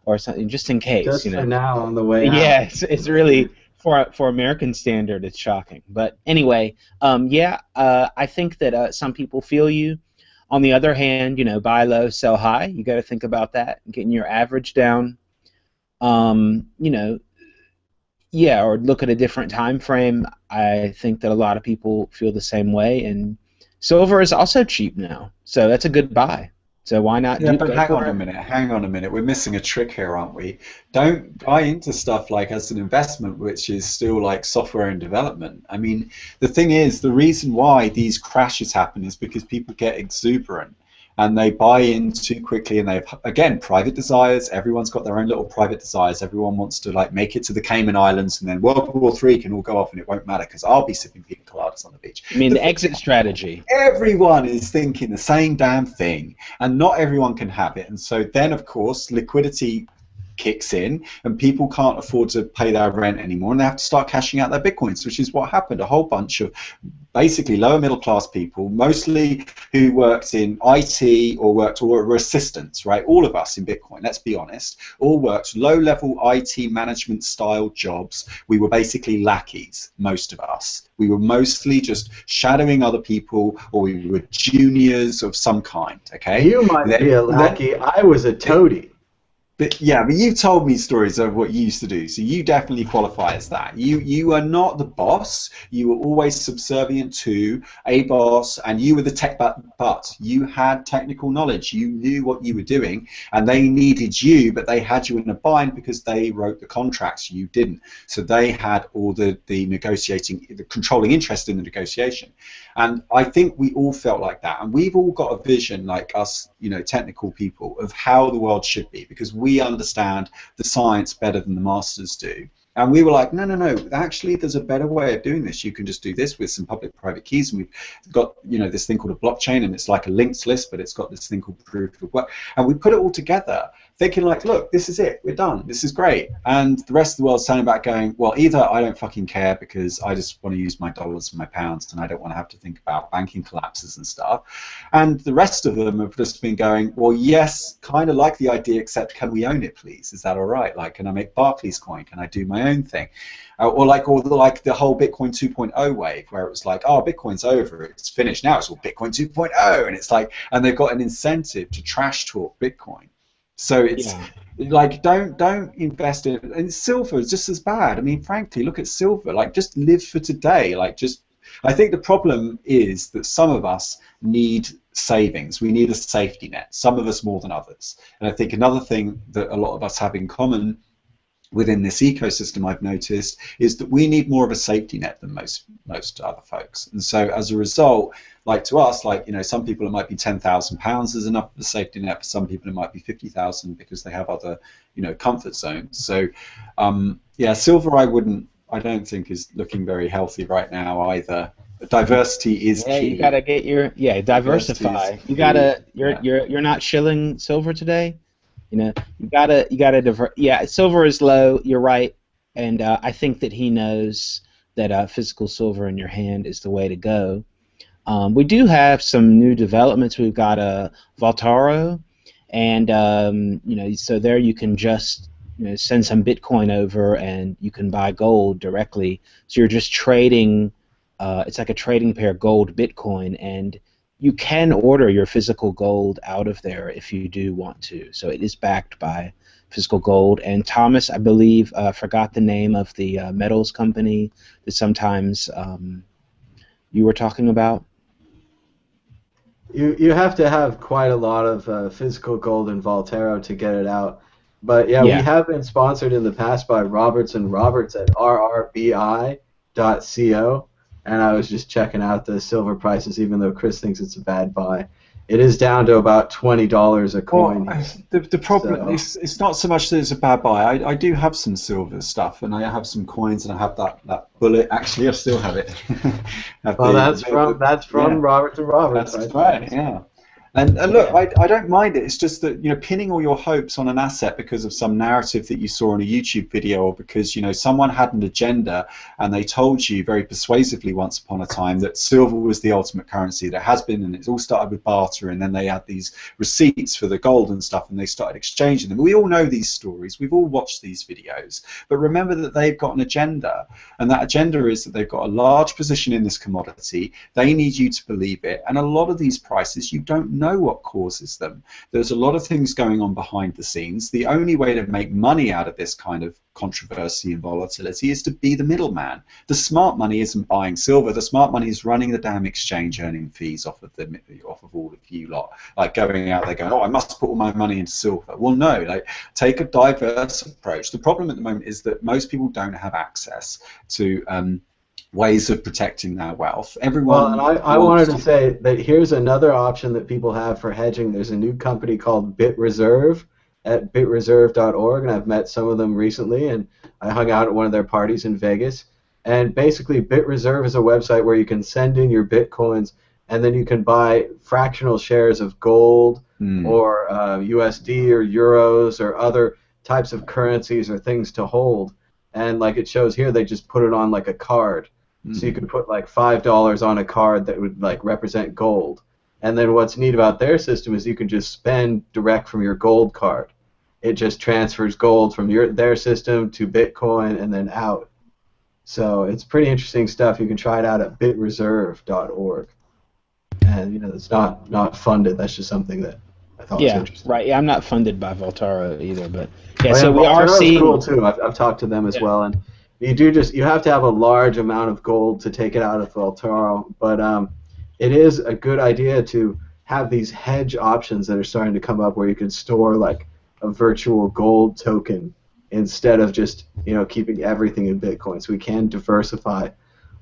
or something, just in case, Just for now on the way Yeah, out. it's really for American standard, it's shocking. But anyway, yeah, I think that some people feel you. On the other hand, buy low, sell high. You got to think about that, getting your average down. Um, you know, yeah, or look at a different time frame. I think that a lot of people feel the same way, and silver is also cheap now, so that's a good buy. So why not Yeah, do but go hang on for a it? minute, hang on a minute. We're missing a trick here, aren't we? Don't buy into stuff like as an investment, which is still like software and development. I mean, the thing is, the reason why these crashes happen is because people get exuberant and they buy in too quickly and they've, again, private desires. Everyone's got their own little private desires. Everyone wants to like make it to the Cayman Islands and then World War III can all go off and it won't matter because I'll be sipping pina coladas on the beach. You mean The the thing exit strategy? everyone is thinking the same damn thing and not everyone can have it, and so then of course liquidity kicks in and people can't afford to pay their rent anymore and they have to start cashing out their bitcoins, which is what happened. A whole bunch of basically lower middle class people, mostly who worked in IT or were assistants, right? All of us in Bitcoin, let's be honest, all worked low level IT management style jobs. We were basically lackeys, most of us. We were mostly just shadowing other people or we were juniors of some kind, okay? You might be Then, a then lackey. I was a toady. but yeah, but you've told me stories of what you used to do, so you definitely qualify as that. You are not the boss. You were always subservient to a boss, and you were the tech but you had technical knowledge. You knew what you were doing, and they needed you, but they had you in a bind because they wrote the contracts. You didn't, so they had all the negotiating, the controlling interest in the negotiation. And I think we all felt like that, and we've all got a vision, like us, technical people, of how the world should be, because we understand the science better than the masters do. And we were like, no, no, no, actually, there's a better way of doing this. You can just do this with some public-private keys, and we've got, this thing called a blockchain, and it's like a linked list, but it's got this thing called proof of work. And we put it all together, thinking like, look, this is it, we're done, this is great. And the rest of the world's standing back going, well, either I don't fucking care because I just want to use my dollars and my pounds and I don't want to have to think about banking collapses and stuff. And the rest of them have just been going, well, yes, kind of like the idea, except can we own it, please? Is that all right? Like, can I make Barclays coin? Can I do my own thing? Or like the whole Bitcoin 2.0 wave, where it was like, oh, Bitcoin's over, it's finished. Now it's all Bitcoin 2.0, and it's like, and they've got an incentive to trash talk Bitcoin. So it's Yeah. like don't invest in it. And silver is just as bad. I mean, frankly, look at silver. Like just live for today. Like just I think the problem is that some of us need savings. We need a safety net, some of us more than others. And I think another thing that a lot of us have in common within this ecosystem, I've noticed, is that we need more of a safety net than most other folks. And so as a result, like to us, like, you know, some people it might be £10,000 is enough of a safety net. For some people it might be 50,000 because they have other, you know, comfort zones. So yeah, silver I don't think is looking very healthy right now either. Diversity is key. You gotta get your diversify. You gotta you're not shilling silver today. You know, you gotta divert. Yeah, silver is low. You're right, and I think that he knows that physical silver in your hand is the way to go. We do have some new developments. We've got Voltaro, and you know, so there you can just, you know, send some Bitcoin over, and you can buy gold directly. So you're just trading. It's like a trading pair, gold Bitcoin, and you can order your physical gold out of there if you do want to. So it is backed by physical gold. And Thomas, I believe, forgot the name of the metals company that sometimes you were talking about. You have to have quite a lot of physical gold in Voltero to get it out. But yeah, we have been sponsored in the past by Roberts and Roberts at rrbi.co. And I was just checking out the silver prices, even though Chris thinks it's a bad buy. It is down to about $20 a coin. Well, the problem is it's not so much that it's a bad buy. I do have some silver stuff, and I have some coins, and I have that bullet. Actually, I still have it. That's from Roberts and Roberts. That's right. Yeah. And look, I don't mind it. It's just that, you know, pinning all your hopes on an asset because of some narrative that you saw in a YouTube video, or because, you know, someone had an agenda and they told you very persuasively once upon a time that silver was the ultimate currency. That has been, and it's all started with barter, and then they had these receipts for the gold and stuff, and they started exchanging them. We all know these stories. We've all watched these videos. But remember that they've got an agenda, and that agenda is that they've got a large position in this commodity. They need you to believe it, and a lot of these prices you don't know what causes them. There's a lot of things going on behind the scenes. The only way to make money out of this kind of controversy and volatility is to be the middleman. The smart money isn't buying silver. The smart money is running the damn exchange, earning fees off of all of you lot. Like going out there going, oh, I must put all my money into silver. Well, no, like take a diverse approach. The problem at the moment is that most people don't have access to ways of protecting their wealth. Everyone. Well, and I wanted to say that here's another option that people have for hedging. There's a new company called BitReserve at bitreserve.org, and I've met some of them recently, and I hung out at one of their parties in Vegas. And basically, BitReserve is a website where you can send in your Bitcoins, and then you can buy fractional shares of gold or USD or euros or other types of currencies or things to hold. And like it shows here, they just put it on like a card. So you could put like $5 on a card that would like represent gold. And then what's neat about their system is you can just spend direct from your gold card. It just transfers gold from their system to Bitcoin and then out. So it's pretty interesting stuff. You can try it out at bitreserve.org. And you know, it's not funded. That's just something that I thought was interesting. Right. Yeah, I'm not funded by Voltaro either, but yeah. So we are seeing. Cool too. I've talked to them as well, and you have to have a large amount of gold to take it out of Voltaro, but it is a good idea to have these hedge options that are starting to come up where you can store like a virtual gold token instead of just, you know, keeping everything in Bitcoin. So we can diversify.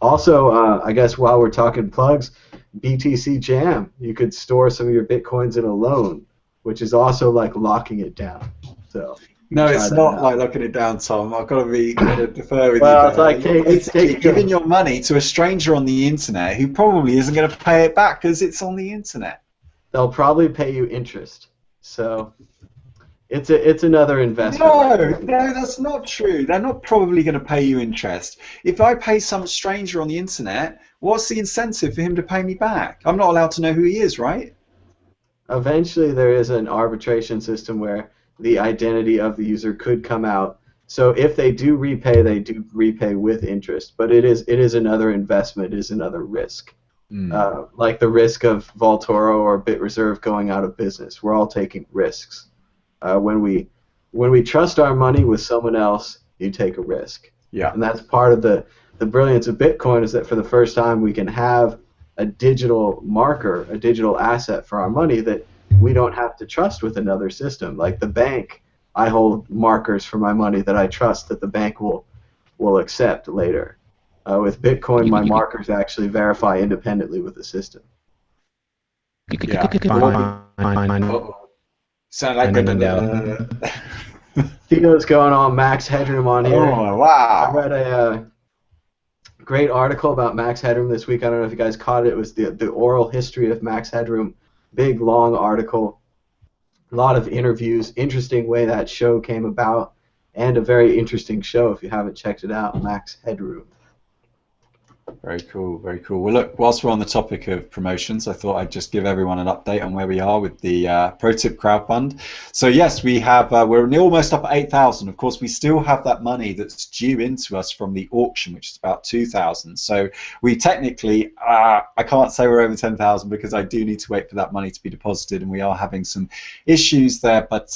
Also, I guess while we're talking plugs, BTC Jam, you could store some of your Bitcoins in a loan, which is also like locking it down. So. No, it's not like locking it down, Tom. I've got to defer with well, you. It's like it's giving your money to a stranger on the internet who probably isn't going to pay it back because it's on the internet. They'll probably pay you interest. So it's another investment. No, that's not true. They're not probably going to pay you interest. If I pay some stranger on the internet, what's the incentive for him to pay me back? I'm not allowed to know who he is, right? Eventually, there is an arbitration system where the identity of the user could come out. So if they do repay with interest. But it is another investment, it is another risk. Like the risk of Voltoro or BitReserve going out of business. We're all taking risks. When we trust our money with someone else, you take a risk. Yeah. And that's part of the the brilliance of Bitcoin is that for the first time we can have a digital marker, a digital asset for our money that we don't have to trust with another system. Like the bank, I hold markers for my money that I trust that the bank will accept later. With Bitcoin, my markers actually verify independently with the system. Yeah. Uh-oh. Sound like Theo's going on max headroom on here. Oh, wow. I read a great article about max headroom this week. I don't know if you guys caught it. It was the oral history of max headroom. Big, long article. A lot of interviews. Interesting way that show came about. And a very interesting show if you haven't checked it out, Max Headroom. Very cool, very cool. Well, look, whilst we're on the topic of promotions, I thought I'd just give everyone an update on where we are with the ProTip crowdfund. So yes, we have, we're almost up at 8,000. Of course, we still have that money that's due into us from the auction, which is about 2,000. So we technically, I can't say we're over 10,000 because I do need to wait for that money to be deposited, and we are having some issues there. But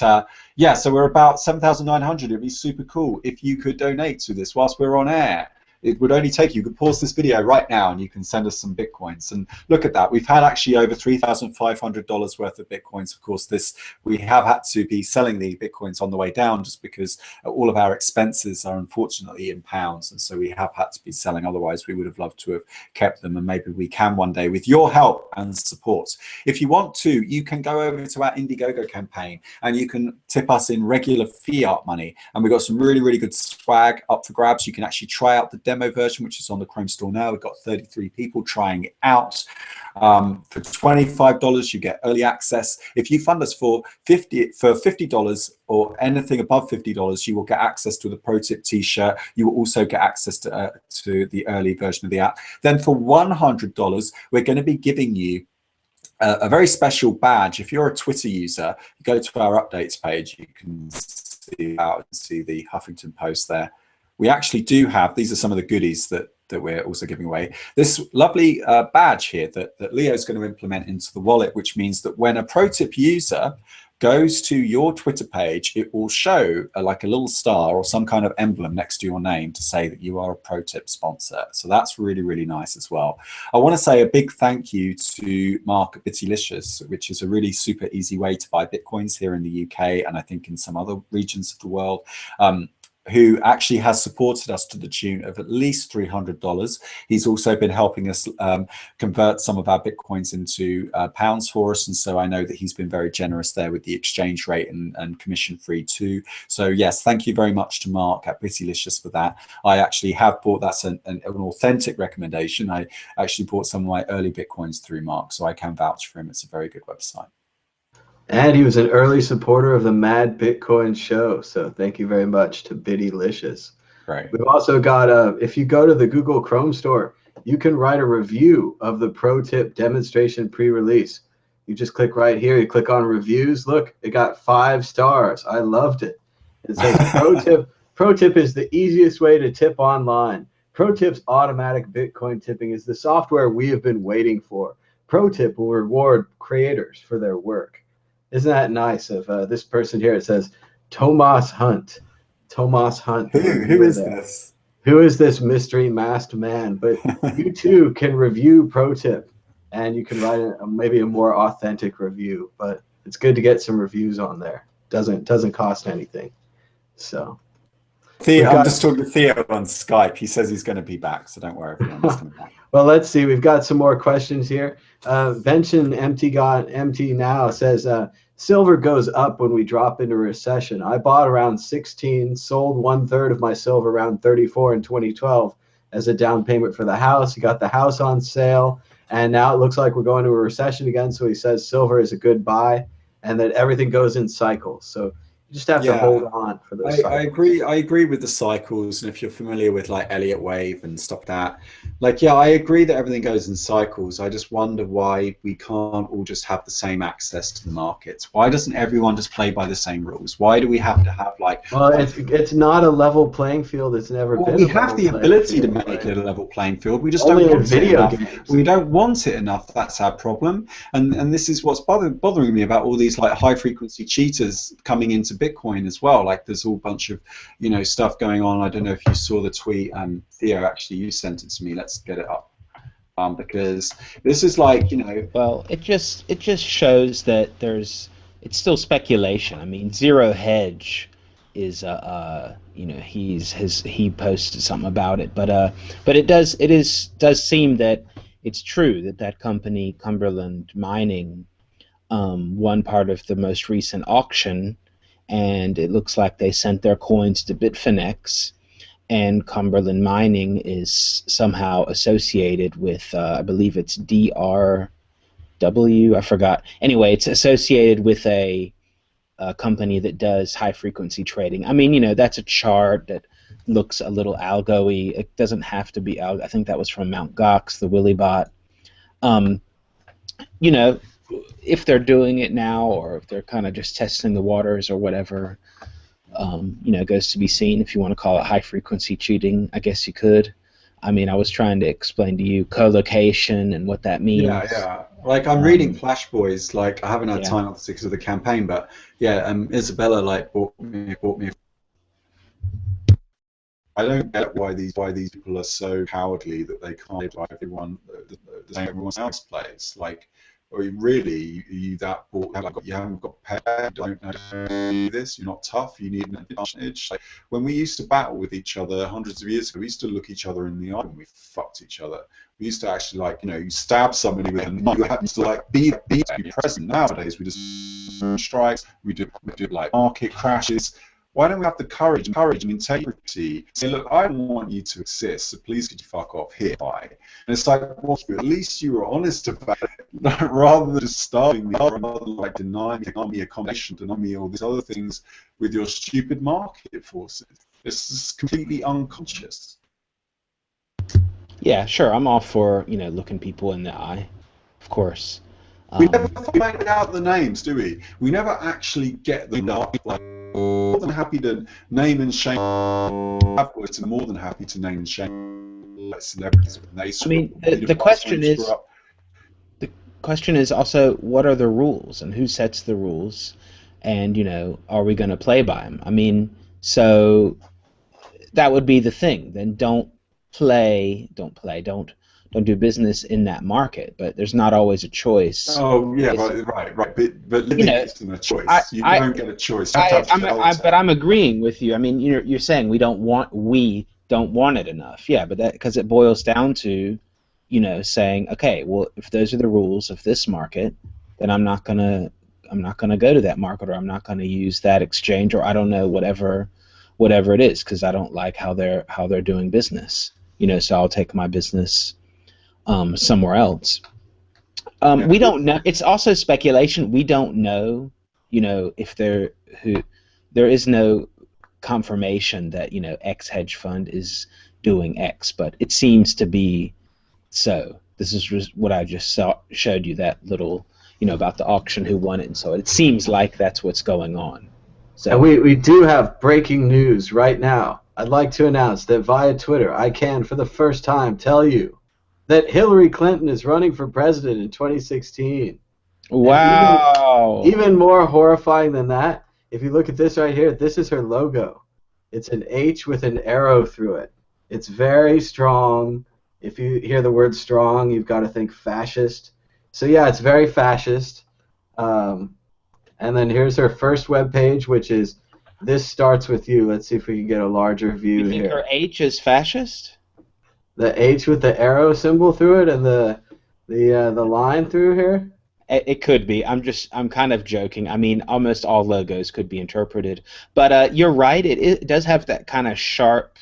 yeah, so we're about 7,900. It'd be super cool if you could donate to this whilst we're on air. It would only take you could pause this video right now and you can send us some Bitcoins. And look at that. We've had actually over $3,500 worth of Bitcoins. Of course, we have had to be selling the Bitcoins on the way down just because all of our expenses are unfortunately in pounds. And so we have had to be selling. Otherwise, we would have loved to have kept them. And maybe we can one day with your help and support. If you want to, you can go over to our Indiegogo campaign and you can tip us in regular fiat money. And we've got some really, really good swag up for grabs. You can actually try out the demo version, which is on the Chrome store now. We've got 33 people trying it out. For $25, you get early access. If you fund us for $50 or anything above $50, you will get access to the ProTip t-shirt. You will also get access to the early version of the app. Then for $100, we're going to be giving you a very special badge. If you're a Twitter user, you go to our updates page, you can see the Huffington Post there. We actually do have, these are some of the goodies that we're also giving away. This lovely badge here that Leo's going to implement into the wallet, which means that when a ProTip user goes to your Twitter page, it will show like a little star or some kind of emblem next to your name to say that you are a ProTip sponsor. So that's really, really nice as well. I want to say a big thank you to Mark at Bittylicious, which is a really super easy way to buy Bitcoins here in the UK and I think in some other regions of the world. Who actually has supported us to the tune of at least $300. He's also been helping us convert some of our Bitcoins into pounds for us. And so I know that he's been very generous there with the exchange rate and commission free too. So yes, thank you very much to Mark at Bittylicious for that. I actually have bought, that's an authentic recommendation. I actually bought some of my early Bitcoins through Mark, so I can vouch for him. It's a very good website. And he was an early supporter of the Mad Bitcoin show. So thank you very much to Bittylicious. Right. We've also got, if you go to the Google Chrome store, you can write a review of the ProTip demonstration pre-release. You just click right here. You click on reviews. Look, it got 5 stars. I loved it. It says ProTip is the easiest way to tip online. ProTip's automatic Bitcoin tipping is the software we have been waiting for. ProTip will reward creators for their work. Isn't that nice of this person here? It says Tomas Hunt. Tomas Hunt. Who is this? Who is this mystery masked man? But you too can review ProTip, and you can write maybe a more authentic review. But it's good to get some reviews on there. Doesn't cost anything. So. Theo, I'm just talking to Theo on Skype. He says he's going to be back, so don't worry. Everyone's coming back. Well, let's see. We've got some more questions here. Vention Empty Now says, silver goes up when we drop into recession. I bought around 16, sold 1/3 of my silver around 34 in 2012 as a down payment for the house. He got the house on sale, and now it looks like we're going to a recession again. So he says silver is a good buy and that everything goes in cycles. So you just have to hold on for those cycles. I agree with the cycles, and if you're familiar with like Elliott wave and stuff like that, like yeah, I agree that everything goes in cycles. I just wonder why we can't all just have the same access to the markets. Why doesn't everyone just play by the same rules? Why do we have to have like? Well, it's not a level playing field. It's never been. We have the ability to make it a level playing field. We just don't want it enough. We don't want it enough. That's our problem. And this is what's bothering me about all these like high frequency cheaters coming into to Bitcoin as well. Like there's all bunch of, stuff going on. I don't know if you saw the tweet, Theo, actually you sent it to me. Let's get it up. Because this is like, Well, it just shows that it's still speculation. I mean, Zero Hedge is he posted something about it, but does seem that it's true that company Cumberland Mining won part of the most recent auction, and it looks like they sent their coins to Bitfinex, and Cumberland Mining is somehow associated with, I believe it's DRW, I forgot. Anyway, it's associated with a company that does high frequency trading. I mean, that's a chart that looks a little algo-y. It doesn't have to be algo. I think that was from Mt. Gox, the Willybot. You know, if they're doing it now or if they're kind of just testing the waters or whatever, goes to be seen. If you want to call it high frequency cheating, I guess you could. I mean, I was trying to explain to you co-location and what that means. Yeah. Like I'm reading Flash Boys. Like I haven't had Yeah. time obviously because of the campaign, but yeah, Isabella like bought me. I don't get why these people are so cowardly that they can't buy everyone the same everyone else plays. Like, are you really you that bought? You haven't got paid. Don't do this. You're not tough. You need an advantage. Like when we used to battle with each other hundreds of years ago, we used to look each other in the eye when we fucked each other. We used to actually you stab somebody with a knife. You happen to be present. Nowadays we just strikes. We do like market crashes. Why don't we have the courage and integrity? Say, look, I don't want you to exist, so please could you fuck off here, bye. And it's like, well, at least you were honest about it, rather than just starving me, rather than like denying me accommodation, denying me all these other things with your stupid market forces. It's just completely unconscious. Yeah, sure. I'm all for looking people in the eye, of course. We never find out the names, do we? We never actually get them up. Like, more than happy to name and shame. I'm more than happy to name and shame like celebrities when they screw up. The question is also what are the rules and who sets the rules, and are we going to play by them? I mean, so that would be the thing. Then don't do business in that market. But there's not always a choice. Oh yeah, right. But living isn't a choice. You don't get a choice. But I'm agreeing with you. I mean, you're saying we don't want it enough. Yeah, but that because it boils down to, saying, okay, well, if those are the rules of this market, then I'm not gonna go to that market, or I'm not gonna use that exchange, or I don't know whatever it is, because I don't like how they're doing business. So I'll take my business somewhere else. We don't know. It's also speculation. We don't know, if there is no confirmation that X hedge fund is doing X, but it seems to be so. This is just what I just showed you, that little, about the auction, who won it, and so it seems like that's what's going on. So and we do have breaking news right now. I'd like to announce that via Twitter, I can, for the first time, tell you that Hillary Clinton is running for president in 2016. Wow. Even more horrifying than that, if you look at this right here, this is her logo. It's an H with an arrow through it. It's very strong. If you hear the word strong, you've got to think fascist. So yeah, it's very fascist. And then here's her first webpage, which is "This Starts With You." Let's see if we can get a larger view you think here. Her H is fascist? The H with the arrow symbol through it and the line through here? It could be. I'm kind of joking. I mean, almost all logos could be interpreted. But you're right. It does have that kind of sharp.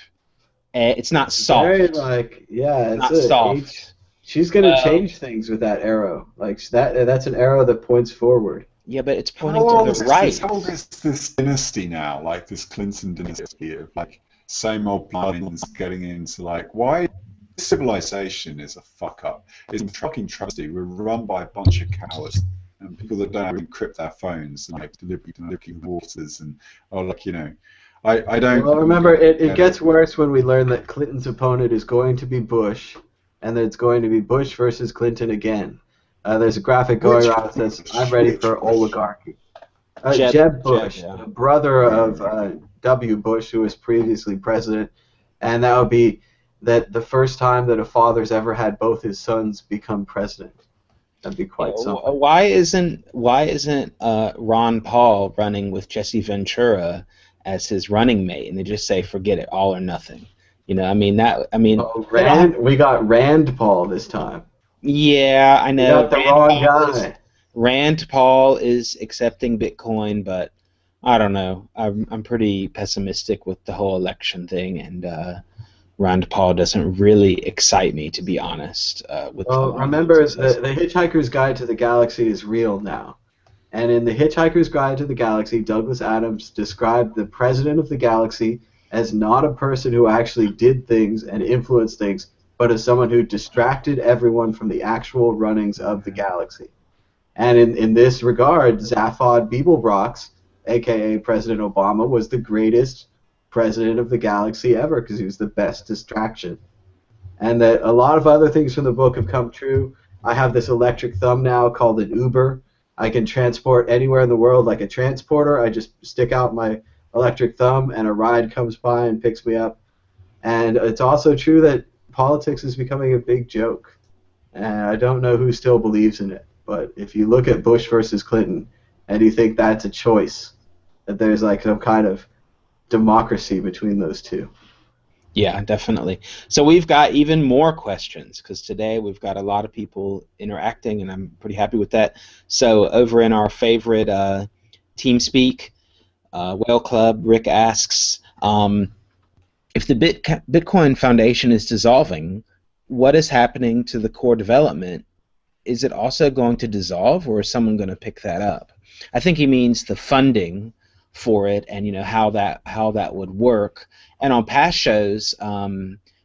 It's not soft. Very it's not soft. H. She's gonna change things with that arrow. Like that's an arrow that points forward. Yeah, but it's pointing to the right. How old is this dynasty now? Like this Clinton dynasty of like same old lines getting into like why civilization is a fuck up. It's a fucking tragedy. We're run by a bunch of cowards and people that don't encrypt their phones and like deliberately waters and I don't. Well, remember it gets worse when we learn that Clinton's opponent is going to be Bush, and that it's going to be Bush versus Clinton again. There's a graphic going around that says, "I'm ready for oligarchy." Jeb Bush, Yeah. the brother of W. Bush, who was previously president, and that would be that the first time that a father's ever had both his sons become president. That'd be quite something. Why isn't Ron Paul running with Jesse Ventura as his running mate, and they just say forget it, all or nothing? I mean that. I mean, Oh, they don't have. We got Rand Paul this time. Yeah, I We know. got the wrong guy. Rand Paul is accepting Bitcoin, but I don't know. I'm pretty pessimistic with the whole election thing, and Rand Paul doesn't really excite me, to be honest. With a Well, lot of things remember, he says. the Hitchhiker's Guide to the Galaxy is real now. And in The Hitchhiker's Guide to the Galaxy, Douglas Adams described the president of the galaxy as not a person who actually did things and influenced things, but as someone who distracted everyone from the actual runnings of the galaxy. And in this regard, Zaphod Beeblebrox, a.k.a. President Obama, was the greatest president of the galaxy ever because he was the best distraction. And that a lot of other things from the book have come true. I have this electric thumb now called an Uber. I can transport anywhere in the world like a transporter. I just stick out my electric thumb and a ride comes by and picks me up. And it's also true that politics is becoming a big joke. And I don't know who still believes in it. But if you look at Bush versus Clinton and you think that's a choice, that there's like some kind of democracy between those two. Yeah, definitely. So we've got even more questions because today we've got a lot of people interacting, and I'm pretty happy with that. So over in our favorite TeamSpeak Whale Club, Rick asks, if the Bitcoin Foundation is dissolving, what is happening to the core development? Is it also going to dissolve, or is someone going to pick that up? I think he means the funding for it, and how that would work. And on past shows,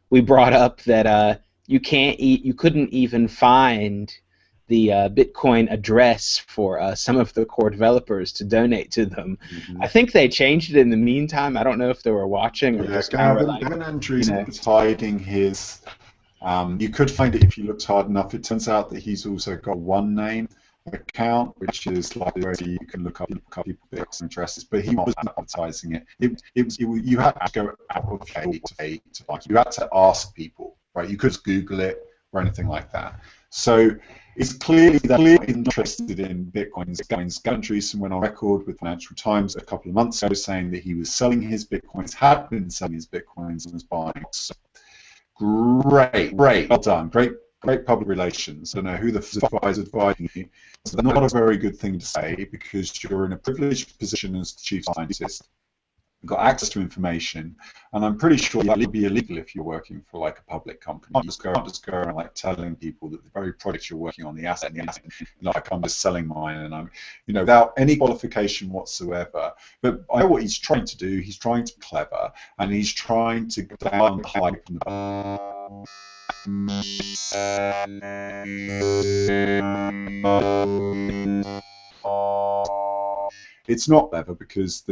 we brought up that you couldn't even find the Bitcoin address for some of the core developers to donate to them. Mm-hmm. I think they changed it in the meantime. I don't know if they were watching or just Gavin Andrews was hiding his. You could find it if you looked hard enough. It turns out that he's also got one name account, which is like where you can look up people's addresses, but he was advertising it. You had to go out of pay to find. You had to ask people, right? You could just Google it or anything like that. So it's clearly that they're interested in Bitcoins. Gavin Andreessen went on record with Financial Times a couple of months ago saying that he was selling his Bitcoins, had been selling his Bitcoins, and was buying. So great, well done, great public relations. I don't know who the fuck is advising you. It's not a very good thing to say because you're in a privileged position as the chief scientist. You've got access to information, and I'm pretty sure that would be illegal if you're working for like a public company. You just go around like telling people that the very project you're working on, the asset, like I'm just selling mine, and I'm, without any qualification whatsoever. But I know what he's trying to do. He's trying to be clever, and he's trying to down hype it's not clever because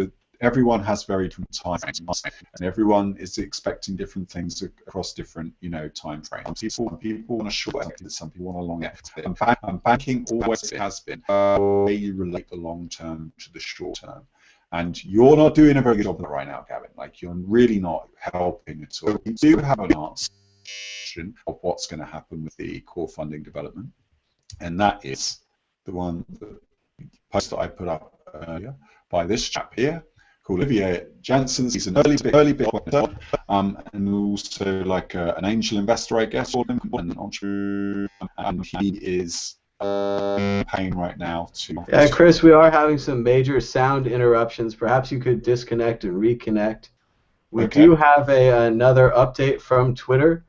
everyone has very different time frames, and everyone is expecting different things across different, time frames. People want a short exit, some people want a long exit. And banking always has been way you relate the long term to the short term. And you're not doing a very good job of that right now, Gavin. Like, you're really not helping at all. You do have an answer of what's going to happen with the core funding development, and that is the one, the post that I put up earlier by this chap here called Olivier Janssen. He's an early Bitcoin, and also like an angel investor, I guess, or an entrepreneur, and he is paying right now to. Yeah, Chris, we are having some major sound interruptions. Perhaps you could disconnect and reconnect. We do have another update from Twitter.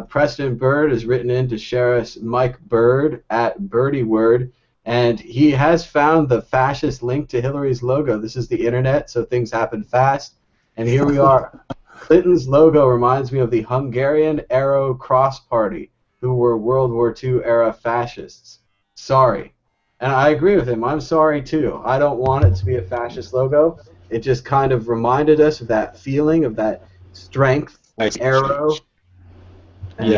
Preston Bird has written in to share us Mike Bird at BirdieWord, and he has found the fascist link to Hillary's logo. This is the internet, so things happen fast. And here we are. Clinton's logo reminds me of the Hungarian Arrow Cross Party, who were World War II era fascists. Sorry. And I agree with him. I'm sorry, too. I don't want it to be a fascist logo. It just kind of reminded us of that feeling, of that strength, arrow. And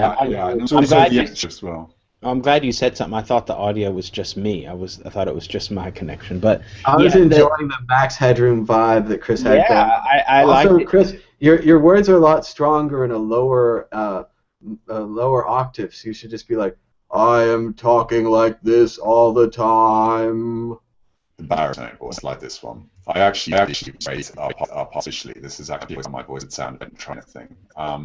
it's also the extra as well. I'm glad you said something. I thought the audio was just me. I thought it was just my connection. But I was yeah, enjoying the max headroom vibe that Chris had yeah, going. I liked Also, it. Chris, your words are a lot stronger in a lower octave. So you should just be like, I am talking like this all the time. The baritone voice like this one. I actually raised it up officially. This is actually how my voice would sound when trying to think. I'll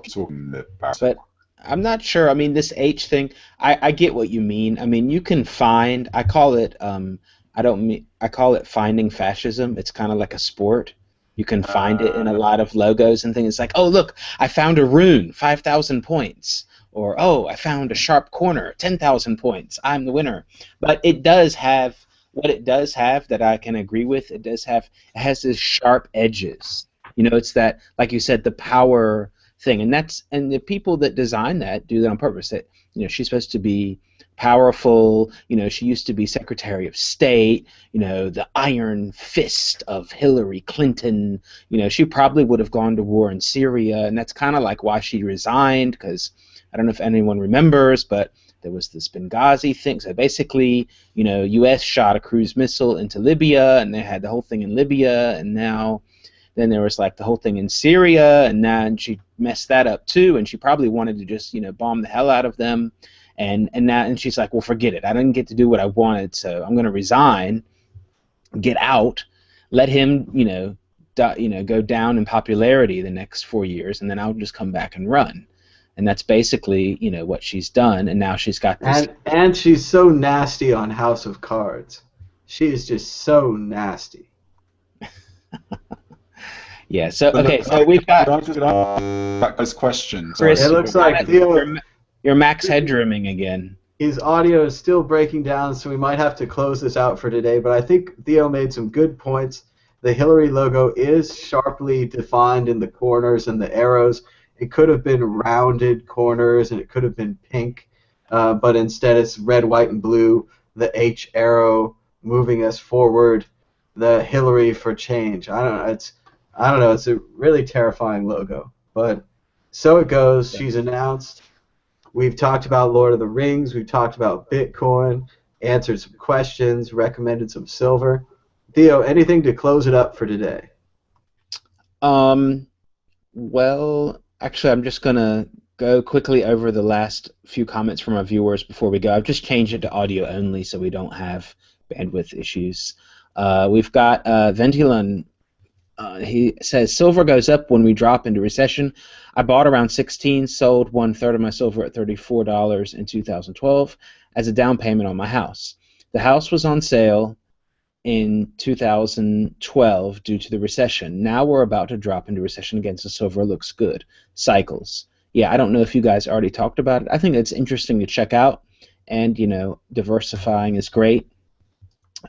keep talking the baritone. But I'm not sure. I mean, this H thing, I get what you mean. I mean, you can find, I call it, I don't mean, I call it finding fascism. It's kind of like a sport. You can find it in a lot of logos and things. It's like, oh, look, I found a rune, 5,000 points. Or, oh, I found a sharp corner, 10,000 points. I'm the winner. But it does have, what it does have that I can agree with, it has this sharp edges. You know, it's that, like you said, the power thing, and the people that design that do that on purpose. That, you know, she's supposed to be powerful. You know, she used to be Secretary of State. You know, the iron fist of Hillary Clinton. You know, she probably would have gone to war in Syria, and that's kind of like why she resigned. Because I don't know if anyone remembers, but there was this Benghazi thing. So basically, you know, U.S. shot a cruise missile into Libya, and they had the whole thing in Libya, and now then there was like the whole thing in Syria, and then she messed that up too, and she probably wanted to just, you know, bomb the hell out of them, and she's like, well, forget it. I didn't get to do what I wanted, so I'm going to resign, get out, let him, go down in popularity the next 4 years, and then I'll just come back and run. And that's basically, you know, what she's done, and now she's got this. And she's so nasty on House of Cards. She is just so nasty. Yeah. So okay. So we've got those questions. Chris. It looks like Theo. You're max headrooming again. His audio is still breaking down, so we might have to close this out for today. But I think Theo made some good points. The Hillary logo is sharply defined in the corners and the arrows. It could have been rounded corners, and it could have been pink, but instead it's red, white, and blue. The H arrow moving us forward. The Hillary for change. I don't know. It's a really terrifying logo, but so it goes. She's announced. We've talked about Lord of the Rings. We've talked about Bitcoin. Answered some questions. Recommended some silver. Theo, anything to close it up for today? Well, actually, I'm just gonna go quickly over the last few comments from our viewers before we go. I've just changed it to audio only so we don't have bandwidth issues. We've got Ventilan. He says, silver goes up when we drop into recession. I bought around 16, sold 1/3 of my silver at $34 in 2012 as a down payment on my house. The house was on sale in 2012 due to the recession. Now we're about to drop into recession again, so silver looks good. Cycles. Yeah, I don't know if you guys already talked about it. I think it's interesting to check out, and, you know, diversifying is great.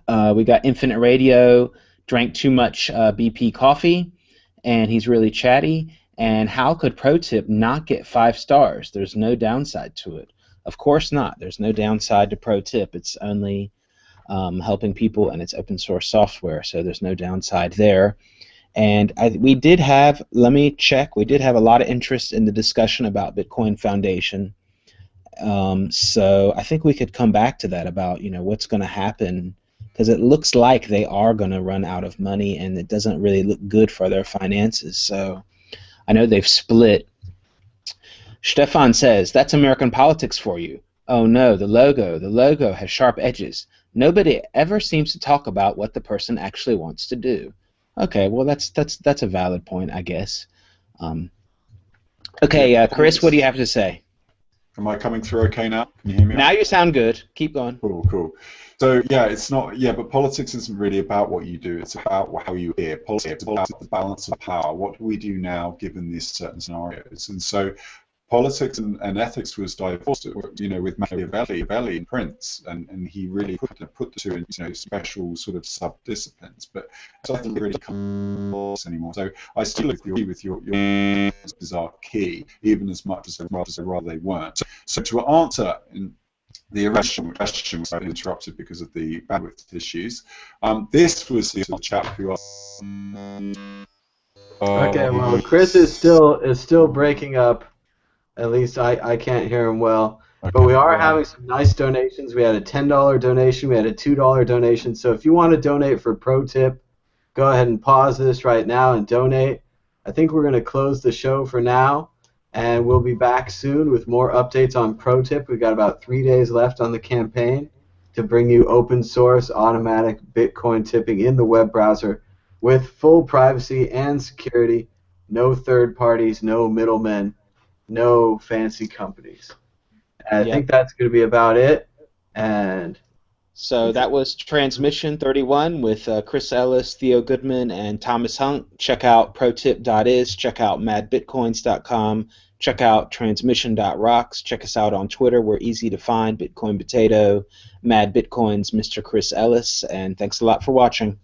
We got Infinite Radio. Drank too much BP coffee, and he's really chatty. And how could ProTip not get 5 stars? There's no downside to it. Of course not. There's no downside to ProTip. It's only helping people, and it's open source software, so there's no downside there. And we did have, let me check, we did have a lot of interest in the discussion about Bitcoin Foundation. So I think we could come back to that about, you know, what's going to happen, because it looks like they are going to run out of money, and it doesn't really look good for their finances. So I know they've split. Stefan says, that's American politics for you. Oh no, the logo has sharp edges. Nobody ever seems to talk about what the person actually wants to do. Okay, well that's a valid point, I guess. Okay, Chris, what do you have to say? Am I coming through okay now? Can you hear me? Now you sound good. Keep going. Cool. So yeah, it's not. Yeah, but politics isn't really about what you do. It's about how you hear. Politics is about the balance of power. What do we do now, given these certain scenarios? And so, politics and ethics was divorced. You know, with Machiavelli and Prince, and he really put the two in, you know, special sort of sub-disciplines. But it doesn't really come anymore. So I still agree with your is our key, even as much as rather they weren't. So to answer in the original question was interrupted because of the bandwidth issues. This was the chap who asked. Okay, well, Chris is still breaking up. At least I can't hear him well. But Okay. we are Yeah. having some nice donations. We had a $10 donation. We had a $2 donation. So if you want to donate for ProTip, go ahead and pause this right now and donate. I think we're going to close the show for now, and we'll be back soon with more updates on ProTip. We've got about 3 days left on the campaign to bring you open source automatic Bitcoin tipping in the web browser with full privacy and security, no third parties, no middlemen, no fancy companies. And I think Yep. that's going to be about it. And So until that was Transmission 31 with Chris Ellis, Theo Goodman, and Thomas Hunk. Check out protip.is, check out madbitcoins.com, check out transmission.rocks, check us out on Twitter. We're easy to find, Bitcoin Potato, Mad Bitcoins, Mr. Chris Ellis, and thanks a lot for watching.